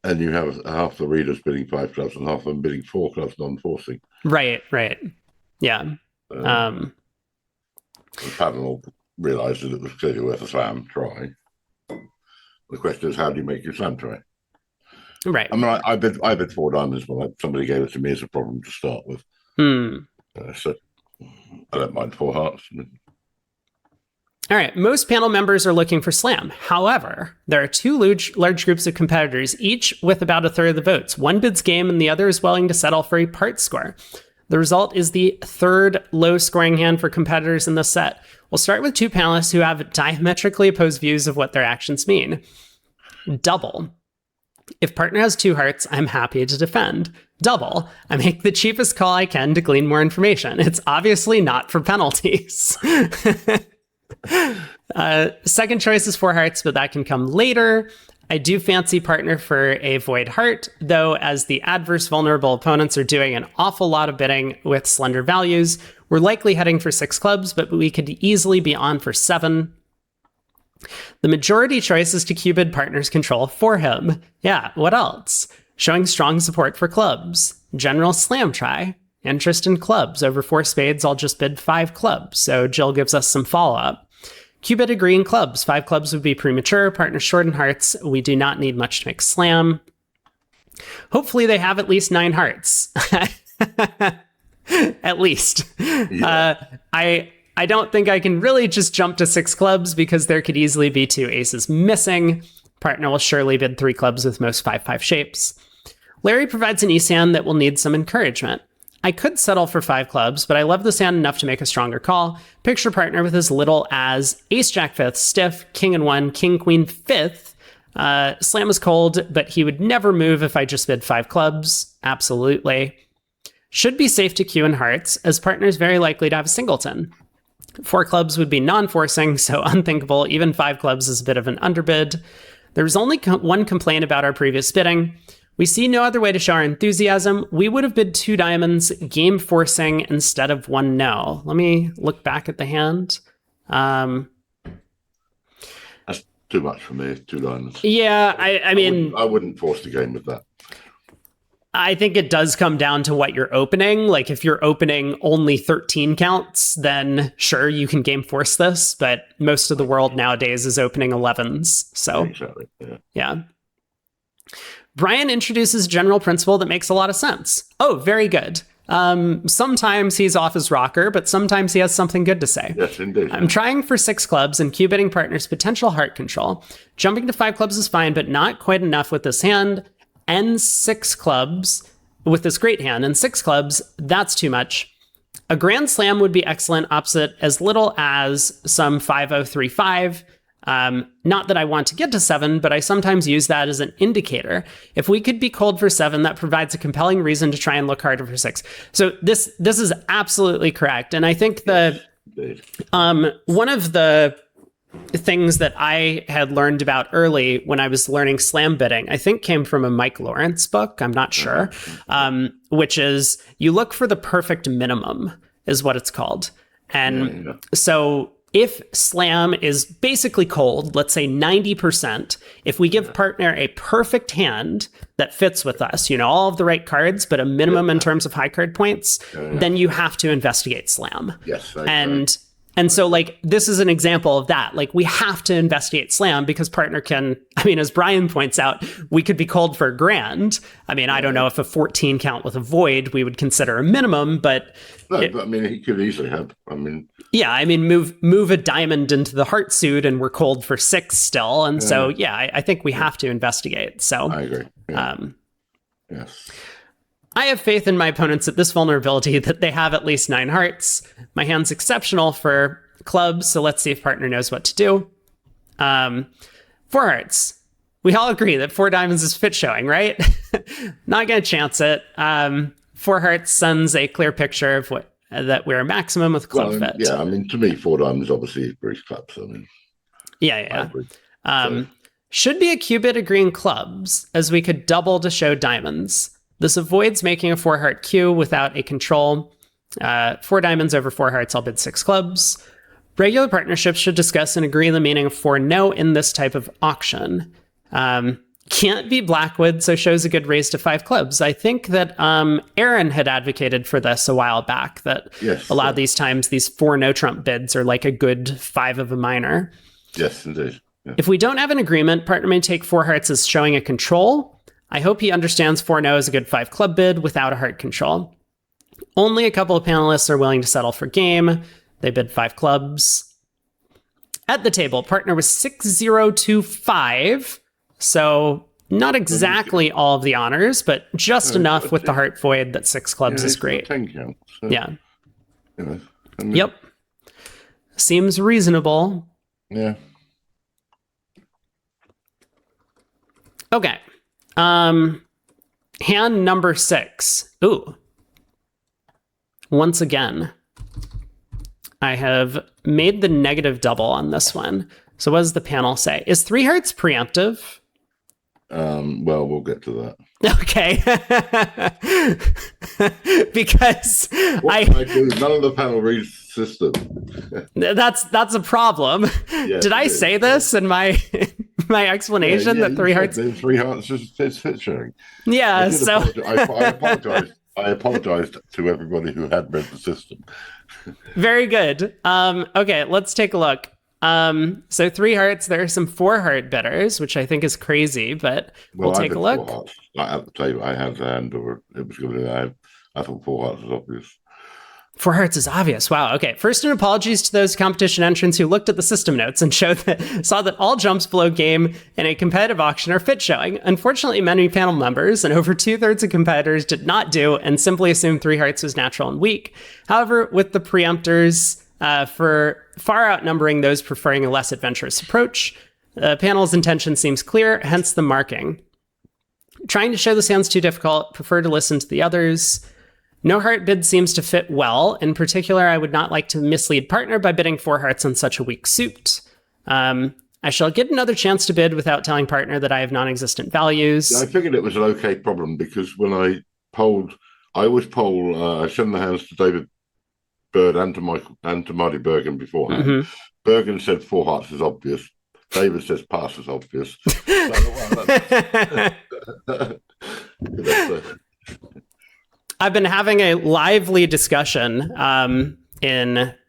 And you have half the readers bidding 5 clubs and half of them bidding 4 clubs, non-forcing. Right. Yeah. The panel realised that it was clearly worth a slam try. The question is, how do you make your slam try? Right. I mean, I bid 4 diamonds, but somebody gave it to me as a problem to start with. So I don't mind 4 hearts. All right, most panel members are looking for slam. However, there are 2 large groups of competitors, each with about a third of the votes. One bids game and the other is willing to settle for a part score. The result is the third low-scoring hand for competitors in this set. We'll start with 2 panelists who have diametrically opposed views of what their actions mean. Double. If partner has 2 hearts, I'm happy to defend. Double. I make the cheapest call I can to glean more information. It's obviously not for penalties. Second choice is 4 hearts, but that can come later. I do fancy partner for a void heart, though, as the adverse vulnerable opponents are doing an awful lot of bidding with slender values. We're likely heading for 6 clubs, but we could easily be on for 7. The majority choice is to Q-bid partner's control for him. Yeah, what else? Showing strong support for clubs. General slam try. Interest in clubs. Over 4 spades, I'll just bid 5 clubs. So Jill gives us some follow-up. Q-bid agreeing clubs. 5 clubs would be premature. Partner short in hearts. We do not need much to make slam. Hopefully they have at least 9 hearts. At least. Yeah. I don't think I can really just jump to 6 clubs because there could easily be 2 aces missing. Partner will surely bid 3 clubs with most 5-5 shapes. Larry provides an ace hand that will need some encouragement. I could settle for 5 clubs, but I love this hand enough to make a stronger call. Picture partner with as little as ace jack 5th, stiff, king and 1, king queen 5th. Slam is cold, but he would never move if I just bid 5 clubs. Absolutely. Should be safe to Q in hearts, as partner is very likely to have a singleton. 4 clubs would be non-forcing, so unthinkable. Even 5 clubs is a bit of an underbid. There was only one complaint about our previous bidding. We see no other way to show our enthusiasm. We would have bid 2 diamonds, game forcing, instead of 1 no. Let me look back at the hand. That's too much for me, 2 diamonds. Yeah, I mean... I wouldn't force the game with that. I think it does come down to what you're opening. Like, if you're opening only 13 counts, then sure, you can game force this, but most of the world nowadays is opening 11s. So, exactly. Yeah. Brian introduces a general principle that makes a lot of sense. Oh, very good. Sometimes he's off his rocker, but sometimes he has something good to say. Yes, indeed. I'm trying for 6 clubs and Q-bidding partner's potential heart control. Jumping to 5 clubs is fine, but not quite enough with this hand. And 6 clubs with this great hand. And 6 clubs, that's too much. A grand slam would be excellent, opposite as little as some 5-0-3-5. Not that I want to get to 7, but I sometimes use that as an indicator. If we could be cold for 7, that provides a compelling reason to try and look harder for 6. So this is absolutely correct. And I think one of the things that I had learned about early when I was learning slam bidding, I think came from a Mike Lawrence book, I'm not sure, which is you look for the perfect minimum is what it's called. And so if slam is basically cold, let's say 90%, if we give partner a perfect hand that fits with us, all of the right cards, but a minimum in terms of high card points, then you have to investigate slam. Yes. And so, like, this is an example of that. Like, we have to investigate slam because partner can, as Brian points out, we could be cold for a grand. I don't know if a 14 count with a void we would consider a minimum, but... he could easily have, move a diamond into the heart suit and we're cold for 6 still. And so, I think we have to investigate. So I agree. Yes. I have faith in my opponents at this vulnerability that they have at least 9 hearts. My hand's exceptional for clubs, so let's see if partner knows what to do. 4 hearts. We all agree that 4 diamonds is fit showing, right? Not going to chance it. 4 hearts sends a clear picture of that we're a maximum with club fit. Yeah, to me, 4 diamonds obviously is Bruce clubs. Yeah. Should be a Q-bid agreeing clubs, as we could double to show diamonds. This avoids making a 4 heart Q without a control. 4 diamonds over 4 hearts, I'll bid 6 clubs. Regular partnerships should discuss and agree the meaning of 4 no in this type of auction. Can't be Blackwood, so shows a good raise to 5 clubs. I think that Aaron had advocated for this a while back, that a lot of these times these 4 no trump bids are like a good 5 of a minor. Yes, indeed. Yeah. If we don't have an agreement, partner may take 4 hearts as showing a control. I hope he understands 4 no is a good 5 club bid without a heart control. Only a couple of panelists are willing to settle for game. They bid 5 clubs. At the table, partner was 6025. So not exactly all of the honors, but just enough with the heart void that 6 clubs is great. 10 count, so, yeah. Yep. Seems reasonable. Yeah. Okay. Hand number 6. Ooh. Once again, I have made the negative double on this one. So what does the panel say? Is 3 hearts preemptive? Well, we'll get to that. Okay. Because what can I do? None of the panel reads the system. That's a problem. Yes, did I say this in my my explanation that 3 hearts? 3 hearts is fit sharing. Yeah. So I apologized to everybody who had read the system. Very good. Okay, let's take a look. So 3 hearts, there are some 4 heart bidders, which I think is crazy, but we'll take a look. 4 hearts. At the table, I had the hand, or it was going to be, I thought 4 hearts was obvious. 4 hearts is obvious. Wow. Okay. First, an apologies to those competition entrants who looked at the system notes and saw that all jumps below game in a competitive auction are fit showing. Unfortunately, many panel members and over 2/3 of competitors did not do and simply assumed 3 hearts was natural and weak. However, with the preemptors, for far outnumbering those preferring a less adventurous approach, the panel's intention seems clear, hence the marking. Trying to show this hand's too difficult, prefer to listen to the others. No heart bid seems to fit well. In particular, I would not like to mislead partner by bidding 4 hearts on such a weak suit. I shall get another chance to bid without telling partner that I have non-existent values. Yeah, I figured it was an okay problem because when I always poll, I send the hands to David Bird and to Marty Bergen beforehand. Mm-hmm. Bergen said 4 hearts is obvious. David says pass is obvious. I've been having a lively discussion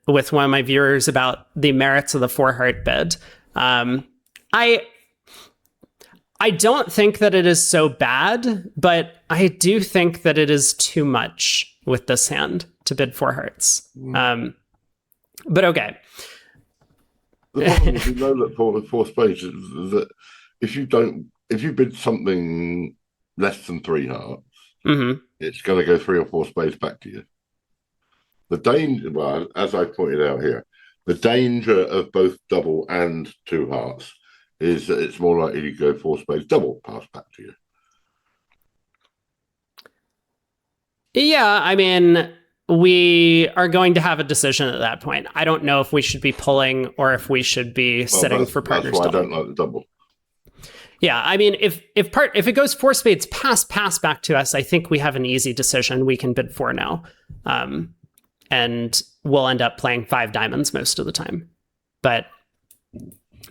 with one of my viewers about the merits of the 4 heart bid. I don't think that it is so bad, but I do think that it is too much with this hand to bid 4 hearts. But okay. The problem is, you know, that for the 4 spades is that if you bid something less than 3 hearts, mm-hmm. It's going to go 3 or 4 spades back to you. The danger, well, as I pointed out here, the danger of both double and 2 hearts is that it's more likely to go 4 spades double pass back to you. Yeah, I mean, we are going to have a decision at that point. I don't know if we should be pulling or if we should be sitting for partners. That's why I don't like the double. Yeah, I mean, if it goes 4 spades pass back to us, I think we have an easy decision. We can bid 4 now, and we'll end up playing 5 diamonds most of the time. But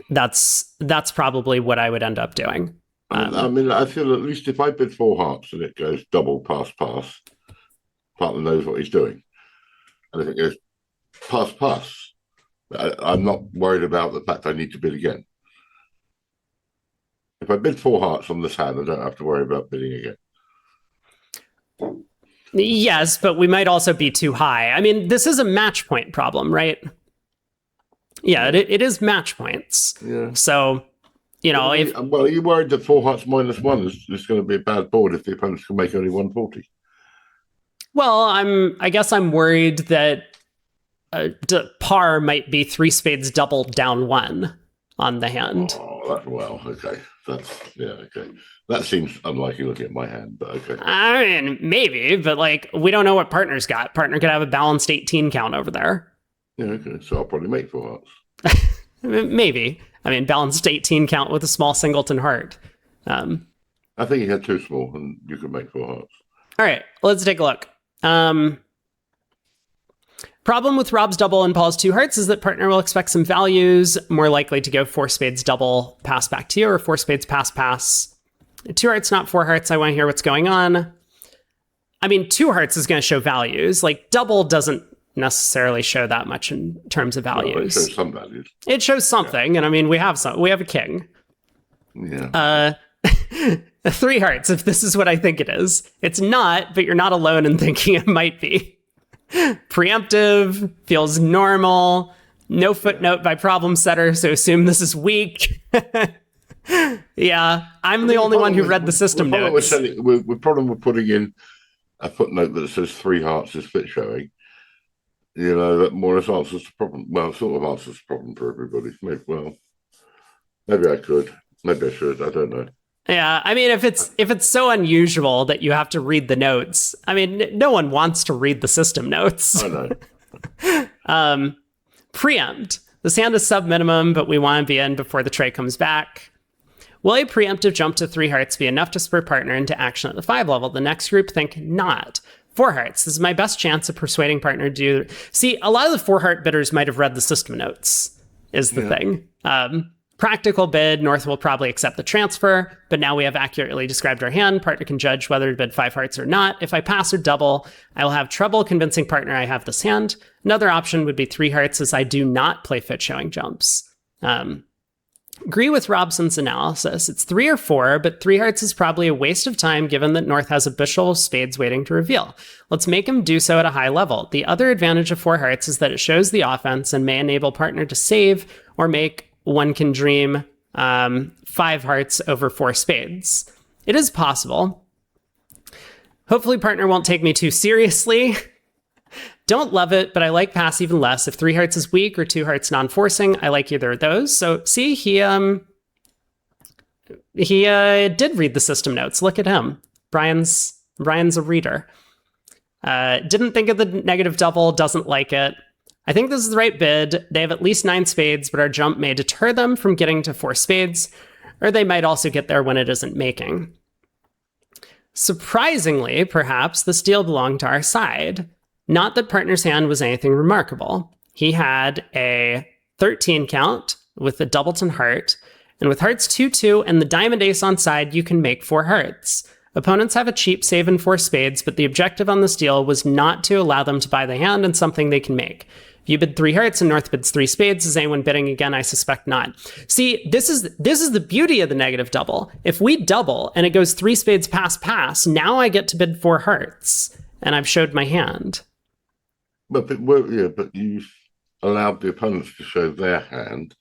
that's probably what I would end up doing. I mean, I feel at least if I bid 4 hearts and it goes double pass, partner knows what he's doing, and if it goes pass, I'm not worried about the fact I need to bid again. If I bid 4 hearts on this hand, I don't have to worry about bidding again. Yes, but we might also be too high. I mean, this is a match point problem, right? Yeah, it is match points. Yeah. So, you know, are you worried that 4 hearts -1 is going to be a bad board if the opponents can make only 140? Well, I guess I'm worried that par might be 3 spades double down 1 on the hand. Oh, okay. Okay. That seems unlikely looking at my hand, but okay. I mean, maybe, but like, we don't know what partner's got. Partner could have a balanced 18 count over there. Yeah, okay. So I'll probably make 4 hearts. Maybe. I mean, balanced 18 count with a small singleton heart. I think he had 2 small, and you could make 4 hearts. All right, let's take a look. Problem with Rob's double and Paul's 2 hearts is that partner will expect some values, more likely to go 4 spades double pass back to you, or 4 spades pass. 2 hearts, not 4 hearts. I want to hear what's going on. I mean, 2 hearts is going to show values. Like double doesn't necessarily show that much in terms of values. Well, it shows some values. It shows something, and I mean, we have a king. Yeah. 3 hearts, if this is what I think it is. It's not, but you're not alone in thinking it might be. Preemptive, feels normal, no footnote by problem setter, so assume this is weak. Yeah, I'm the only one who read the system notes. We're problem with putting in a footnote that says 3 hearts is fit showing. That more or less answers the problem. Well, sort of answers the problem for everybody. Maybe I could. Maybe I should. I don't know. Yeah, I mean, if it's so unusual that you have to read the notes, I mean, no one wants to read the system notes. I know. Preempt. This hand is sub-minimum, but we want to be in before the tray comes back. Will a preemptive jump to 3 hearts be enough to spur partner into action at the 5 level? The next group think not. 4 hearts. This is my best chance of persuading partner to do... See, a lot of the 4 heart bidders might have read the system notes, is the thing. Practical bid, North will probably accept the transfer, but now we have accurately described our hand. Partner can judge whether to bid 5 hearts or not. If I pass or double, I will have trouble convincing partner I have this hand. Another option would be 3 hearts, as I do not play fit showing jumps. Agree with Robson's analysis. It's 3 or 4, but 3 hearts is probably a waste of time given that North has a bushel of spades waiting to reveal. Let's make him do so at a high level. The other advantage of 4 hearts is that it shows the offense and may enable partner to save or make one can dream 5 hearts over 4 spades. It is possible. Hopefully partner won't take me too seriously. Don't love it, but I like pass even less. If 3 hearts is weak or 2 hearts non-forcing, I like either of those. So see, he did read the system notes. Look at him. Brian's a reader. Didn't think of the negative double, doesn't like it. I think this is the right bid. They have at least 9 spades, but our jump may deter them from getting to 4 spades, or they might also get there when it isn't making. Surprisingly, perhaps, the steal belonged to our side. Not that partner's hand was anything remarkable. He had a 13 count with a doubleton heart, and with hearts 2-2 and the diamond ace on side, you can make 4 hearts. Opponents have a cheap save in 4 spades, but the objective on the steal was not to allow them to buy the hand and something they can make. If you bid 3 hearts and North bids 3 spades, is anyone bidding again? I suspect not. See, this is the beauty of the negative double. If we double and it goes 3 spades pass, now I get to bid 4 hearts, and I've showed my hand. But you allowed the opponents to show their hand,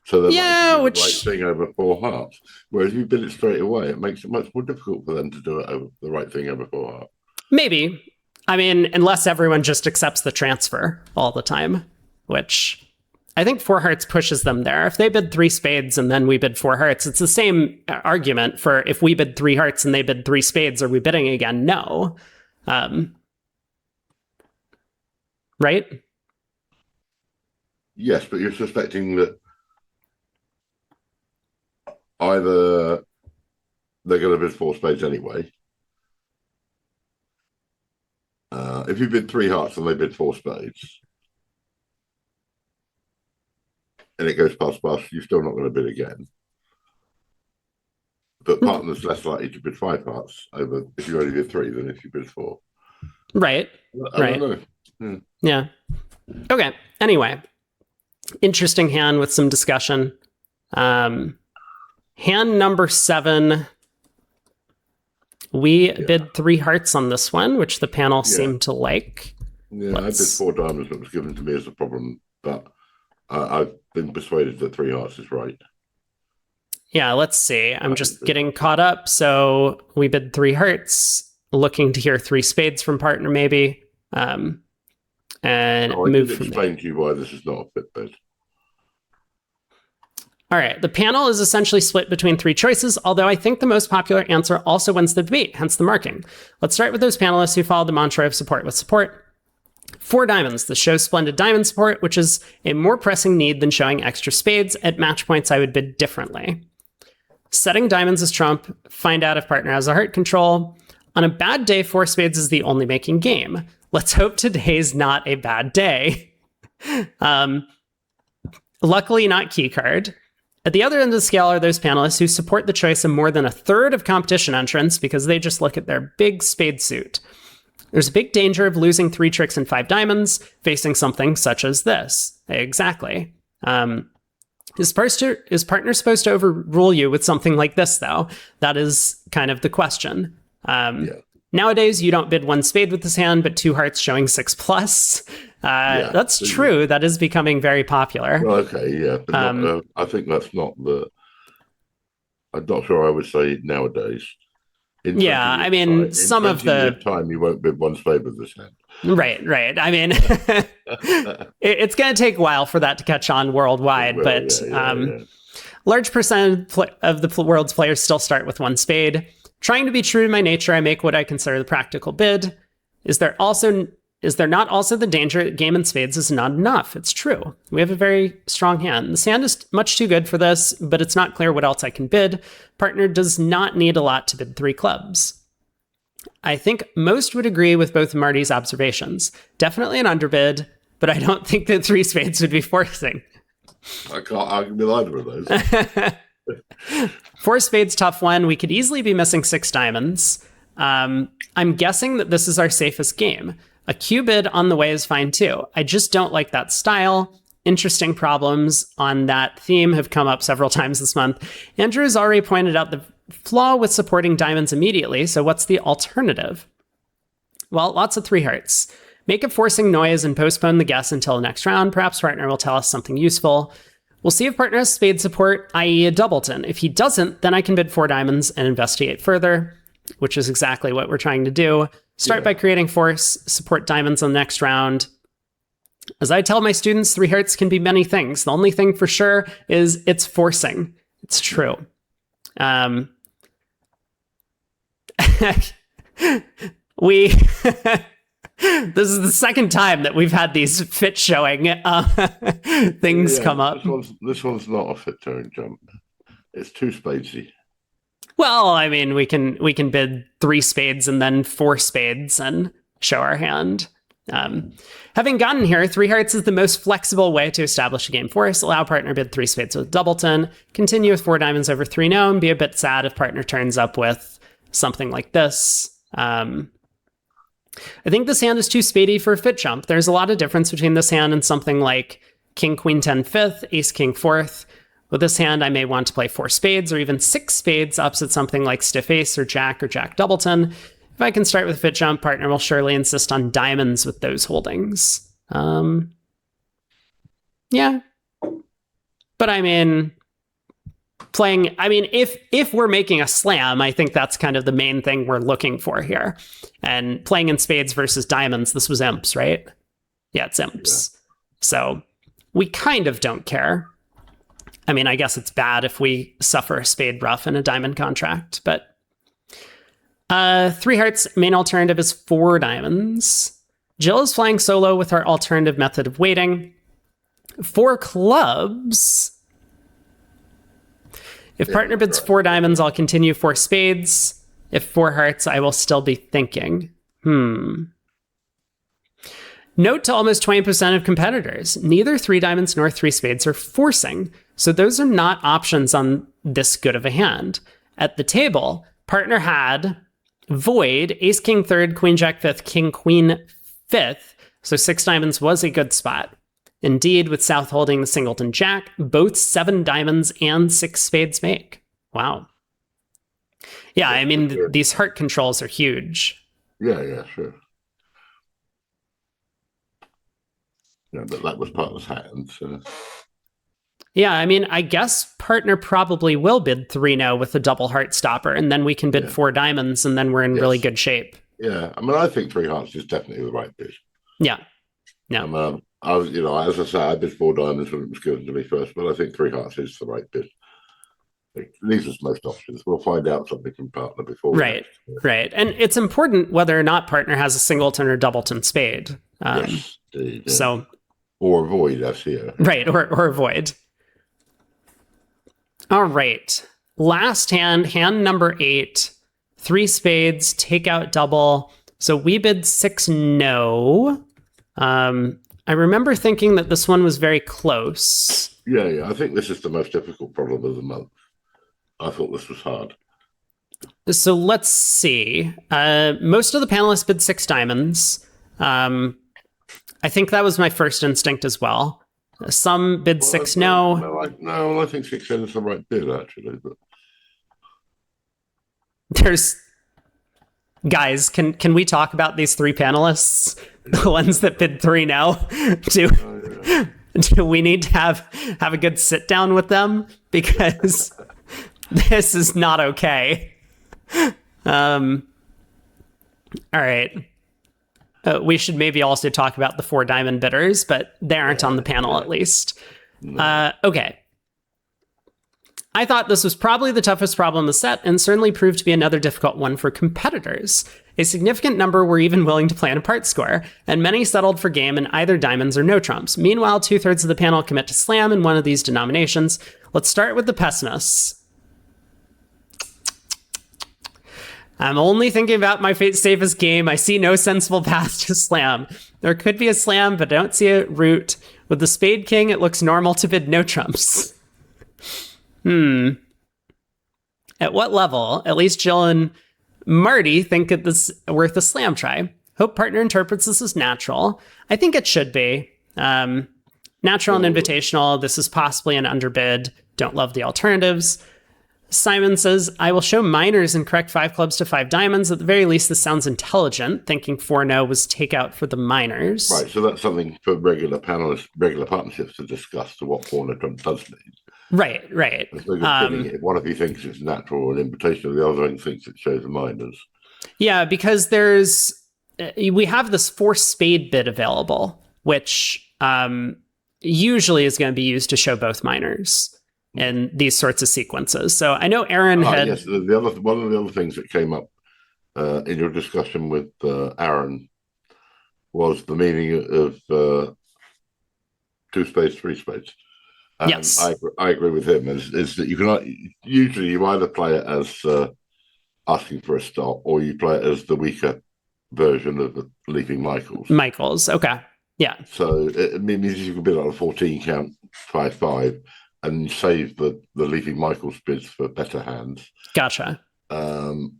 so they're the right thing over 4 hearts. Whereas if you bid it straight away, it makes it much more difficult for them to do it over the right thing over 4 hearts. Maybe. I mean, unless everyone just accepts the transfer all the time, which I think 4 hearts pushes them there. If they bid 3 spades and then we bid 4 hearts, it's the same argument for if we bid 3 hearts and they bid 3 spades, are we bidding again? No. Right? Yes, but you're suspecting that either they're going to bid 4 spades anyway. If you bid 3 hearts and they bid 4 spades, and it goes past, you're still not going to bid again. But partner's less likely to bid 5 hearts over if you only bid 3 than if you bid 4. Right. I don't know. Yeah. Okay. Anyway, interesting hand with some discussion. Hand number 7. We bid 3 hearts on this one, which the panel seemed to like. Yeah, I bid 4 diamonds that was given to me as a problem, but I've been persuaded that 3 hearts is right. Yeah, let's see. I'm just getting caught up. So we bid 3 hearts, looking to hear 3 spades from partner, maybe. And move from there. Explain to you why this is not a fit bid. All right, the panel is essentially split between 3 choices, although I think the most popular answer also wins the debate, hence the marking. Let's start with those panelists who followed the mantra of support with support. 4 diamonds. This shows splendid diamond support, which is a more pressing need than showing extra spades. At match points, I would bid differently. Setting diamonds as trump, find out if partner has a heart control. On a bad day, 4 spades is the only making game. Let's hope today's not a bad day. Luckily, not key card. At the other end of the scale are those panelists who support the choice of more than a third of competition entrants because they just look at their big spade suit. There's a big danger of losing 3 tricks and 5 diamonds facing something such as this. Exactly. Is partner supposed to overrule you with something like this, though? That is kind of the question. Nowadays, you don't bid 1 spade with this hand, but 2 hearts showing 6+. That's true. That is becoming very popular. Well, okay, yeah. But not, I think that's not the... I'm not sure I would say nowadays. I mean, some of the time you won't bid 1 spade with this hand. Right. I mean, it's going to take a while for that to catch on worldwide, but large percent of the world's players still start with 1 spade. Trying to be true to my nature, I make what I consider the practical bid. Is there not also the danger that game in spades is not enough? It's true. We have a very strong hand. This hand is much too good for this, but it's not clear what else I can bid. Partner does not need a lot to bid 3 clubs. I think most would agree with both Marty's observations. Definitely an underbid, but I don't think that 3 spades would be forcing. I can't argue with either of those. 4 spades, tough one. We could easily be missing 6 diamonds. I'm guessing that this is our safest game. A Q bid on the way is fine too. I just don't like that style. Interesting problems on that theme have come up several times this month. Andrew has already pointed out the flaw with supporting diamonds immediately, so what's the alternative? Well, lots of 3 hearts. Make a forcing noise and postpone the guess until the next round. Perhaps partner will tell us something useful. We'll see if partner has spade support, i.e. a doubleton. If he doesn't, then I can bid 4 diamonds and investigate further, which is exactly what we're trying to do. Start by creating force, support diamonds on the next round. As I tell my students, 3 hearts can be many things. The only thing for sure is it's forcing. It's true. This is the second time that we've had these fit showing things come up. This one's not a fit showing jump. It's too spadesy. Well, I mean, we can bid 3 spades and then 4 spades and show our hand. Having gotten here, 3 hearts is the most flexible way to establish a game force. Allow partner bid 3 spades with doubleton. Continue with 4 diamonds over 3 no, and be a bit sad if partner turns up with something like this. I think this hand is too spadey for a fit jump. There's a lot of difference between this hand and something like King, Queen, 10, 5th, Ace, King, 4th. With this hand, I may want to play 4 spades or even 6 spades opposite something like Stiff Ace or Jack Doubleton. If I can start with a fit jump, partner will surely insist on diamonds with those holdings. Yeah. But I mean, if we're making a slam, I think that's kind of the main thing we're looking for here. And playing in spades versus diamonds, this was imps, right? Yeah, it's imps. Yeah. So we kind of don't care. I mean, I guess it's bad if we suffer a spade bluff in a diamond contract, but 3 hearts, main alternative is 4 diamonds. Jill is flying solo with her alternative method of waiting. 4 clubs. If partner bids 4 diamonds, I'll continue 4 spades. If 4 hearts, I will still be thinking. Note to almost 20% of competitors, neither 3 diamonds nor 3 spades are forcing, so those are not options on this good of a hand. At the table, partner had void, ace, king, 3rd, queen, jack, 5th, king, queen, 5th, so 6 diamonds was a good spot. Indeed, with South holding the singleton jack, both 7 diamonds and 6 spades make. Wow. Yeah, I mean, sure. These heart controls are huge. Yeah, sure. Yeah, but that was part of his hand, so... Yeah, I mean, I guess partner probably will bid 3-0 with a double heart stopper, and then we can bid 4 diamonds, and then we're in really good shape. Yeah, I mean, I think 3 hearts is definitely the right bid. Yeah. I was, as I say, I bid 4 diamonds when it was given to me first, but I think 3 hearts is the right bid. It leaves us most options. We'll find out something from partner before. Right. And it's important whether or not partner has a singleton or doubleton spade. Yes, indeed, yeah. So, or a void, that's here. Right, or a void. All right. Last hand number 8. 3 spades, take out double. So we bid 6 no. I remember thinking that this one was very close. Yeah. I think this is the most difficult problem of the month. I thought this was hard. So let's see. Most of the panelists bid 6 diamonds. I think that was my first instinct as well. Some bid 6 no. I think 6 is the right bid, actually. But there's... Guys, can we talk about these 3 panelists? The ones that bid 3 no? Do we need to have a good sit down with them? Because this is not okay. All right. We should maybe also talk about the 4 diamond bidders, but they aren't on the panel at least. Okay. I thought this was probably the toughest problem in the set and certainly proved to be another difficult one for competitors. A significant number were even willing to play on a part score, and many settled for game in either diamonds or no trumps. Meanwhile, 2/3 of the panel commit to slam in one of these denominations. Let's start with the pessimists. I'm only thinking about my safest game. I see no sensible path to slam. There could be a slam, but I don't see a route. With the Spade King, it looks normal to bid no trumps. At what level? At least Jill and Marty think it this worth a slam try. Hope partner interprets this as natural. I think it should be. Natural and invitational. This is possibly an underbid. Don't love the alternatives. Simon says, I will show minors and correct 5 clubs to 5 diamonds. At the very least, this sounds intelligent. Thinking 4 no was takeout for the minors. Right, so that's something for regular panelists, regular partnerships to discuss to what 4 no trump does mean. Right. If one of you thinks it's natural or an invitation, the other one thinks it shows the minors. Yeah, because we have this 4 spade bid available, which usually is going to be used to show both minors in these sorts of sequences. So I know Aaron had... Yes, one of the other things that came up in your discussion with Aaron was the meaning of 2 spades, 3 spades. And yes, I agree with him. Is that you can usually you either play it as asking for a stop, or you play it as the weaker version of the leaping Michaels. Michaels, okay, yeah. So it means you can bid on a 14 count 5-5, and save the leaping Michaels bids for better hands. Gotcha. Although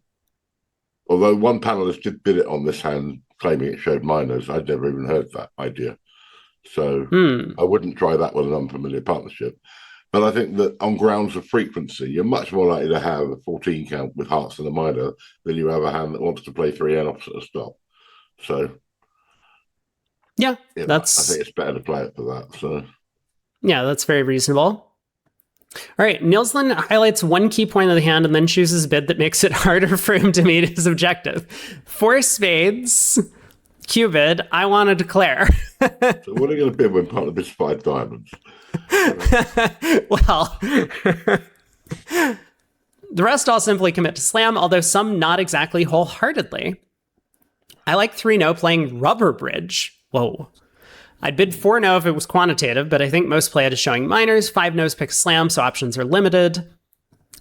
one panelist did bid it on this hand, claiming it showed minors, I'd never even heard that idea. So I wouldn't try that with an unfamiliar partnership. But I think that on grounds of frequency, you're much more likely to have a 14 count with hearts and a minor than you have a hand that wants to play 3 and opposite a stop. So yeah, I think it's better to play it for that. So yeah, that's very reasonable. All right, Nielsen highlights one key point of the hand and then chooses a bid that makes it harder for him to meet his objective. 4 spades. Cubid, I want to declare. So what are you going to bid when partner bids 5 diamonds? Well, the rest all simply commit to slam, although some not exactly wholeheartedly. I like 3 no playing RealBridge. Whoa. I'd bid 4 no if it was quantitative, but I think most play it as showing minors. 5 no's pick slam, so options are limited.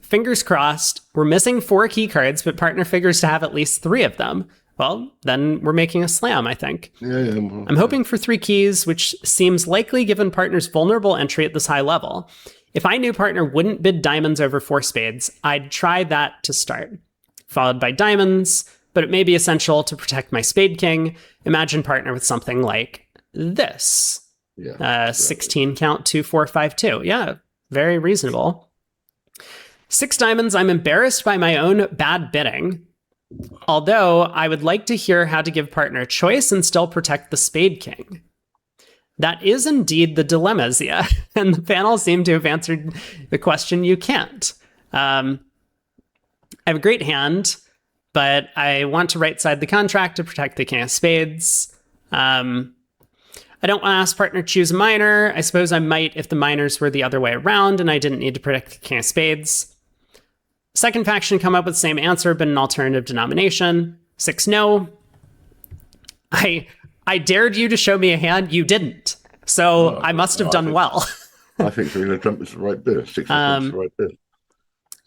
Fingers crossed. We're missing 4 key cards, but partner figures to have at least 3 of them. Well, then we're making a slam, I think. Yeah. I'm hoping for 3 keys, which seems likely given partner's vulnerable entry at this high level. If I knew partner wouldn't bid diamonds over 4 spades, I'd try that to start. Followed by diamonds, but it may be essential to protect my spade king. Imagine partner with something like this. Yeah. 16 count 2, 4, 5, 2. Yeah, very reasonable. 6 diamonds, I'm embarrassed by my own bad bidding. Although I would like to hear how to give partner a choice and still protect the spade king. That is indeed the dilemma, Zia, and the panel seem to have answered the question you can't. I have a great hand, but I want to right-side the contract to protect the king of spades. I don't want to ask partner to choose a minor. I suppose I might if the minors were the other way around and I didn't need to protect the king of spades. Second faction come up with the same answer, but an alternative denomination. 6 no. I dared you to show me a hand. You didn't. So I must have done well. I think 3 no trump is the right bid. 6 no is the right bid.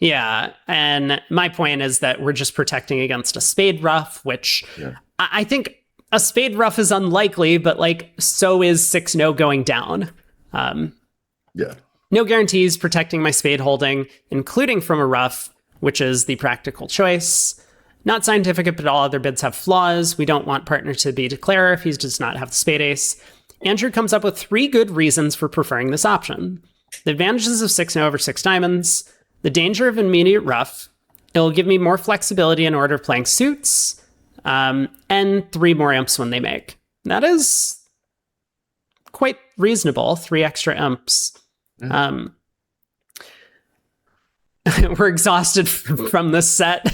Yeah. And my point is that we're just protecting against a spade ruff, which I think a spade ruff is unlikely, but like so is 6-no going down. Yeah. No guarantees protecting my spade holding, including from a ruff, which is the practical choice. Not scientific, but all other bids have flaws. We don't want partner to be declarer if he does not have the spade ace. Andrew comes up with 3 good reasons for preferring this option. The advantages of 6-no over 6 diamonds, the danger of immediate ruff, it'll give me more flexibility in order of playing suits, and 3 more imps when they make. That is quite reasonable, 3 extra imps. We're exhausted from this set.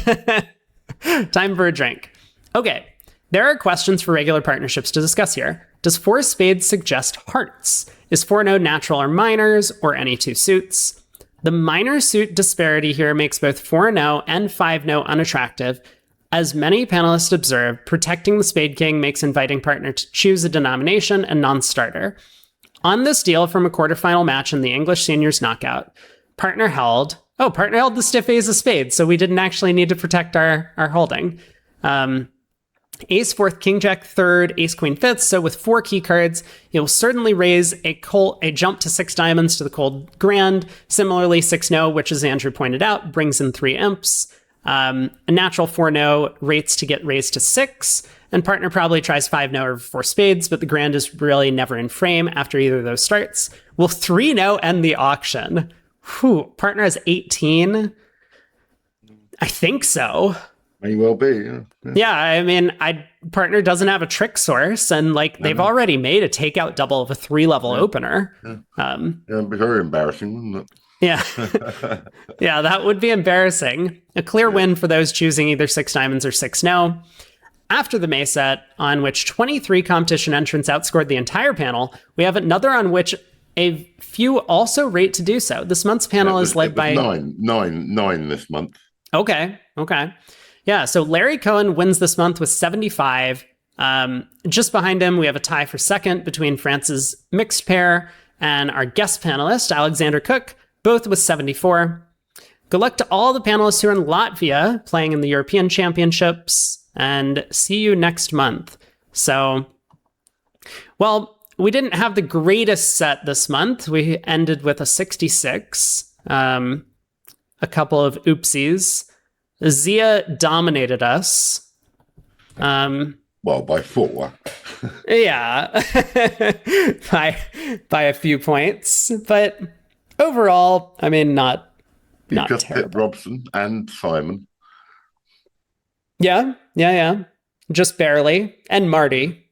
Time for a drink. Okay, there are questions for regular partnerships to discuss here. Does 4 spades suggest hearts? Is 4-no natural or minors, or any 2 suits? The minor suit disparity here makes both 4-no and 5-no unattractive. As many panelists observe, protecting the spade king makes inviting partner to choose a denomination and non-starter. On this deal from a quarterfinal match in the English Seniors Knockout, partner held the stiff ace of spades, so we didn't actually need to protect our holding. Ace fourth, king jack third, ace queen fifth. So with 4 key cards, you'll certainly raise a jump to 6 diamonds to the cold grand. Similarly, 6-no, which as Andrew pointed out, brings in 3 imps. A natural 4-no rates to get raised to 6, and partner probably tries 5-no or 4 spades, but the grand is really never in frame after either of those starts. Will 3-no end the auction? Partner has 18. I think so. May well be, Yeah, I mean, partner doesn't have a trick source, and like they've already made a takeout double of a 3-level opener. It'd be very embarrassing, wouldn't it? Yeah. Yeah, that would be embarrassing. A clear win for those choosing either 6 diamonds or 6-no. After the May set, on which 23 competition entrants outscored the entire panel, we have another on which a few also rate to do so. This month's panel is led by... Nine this month. Okay. Yeah, so Larry Cohen wins this month with 75. Just behind him, we have a tie for second between France's mixed pair and our guest panelist, Alexander Cook, both with 74. Good luck to all the panelists who are in Latvia playing in the European Championships, and see you next month. So, well, we didn't have the greatest set this month. We ended with a 66, a couple of oopsies. Zia dominated us. Well, by 4. Yeah, by a few points, but overall, I mean, not just terrible. hit Robson and Simon. Yeah, just barely, and Marty.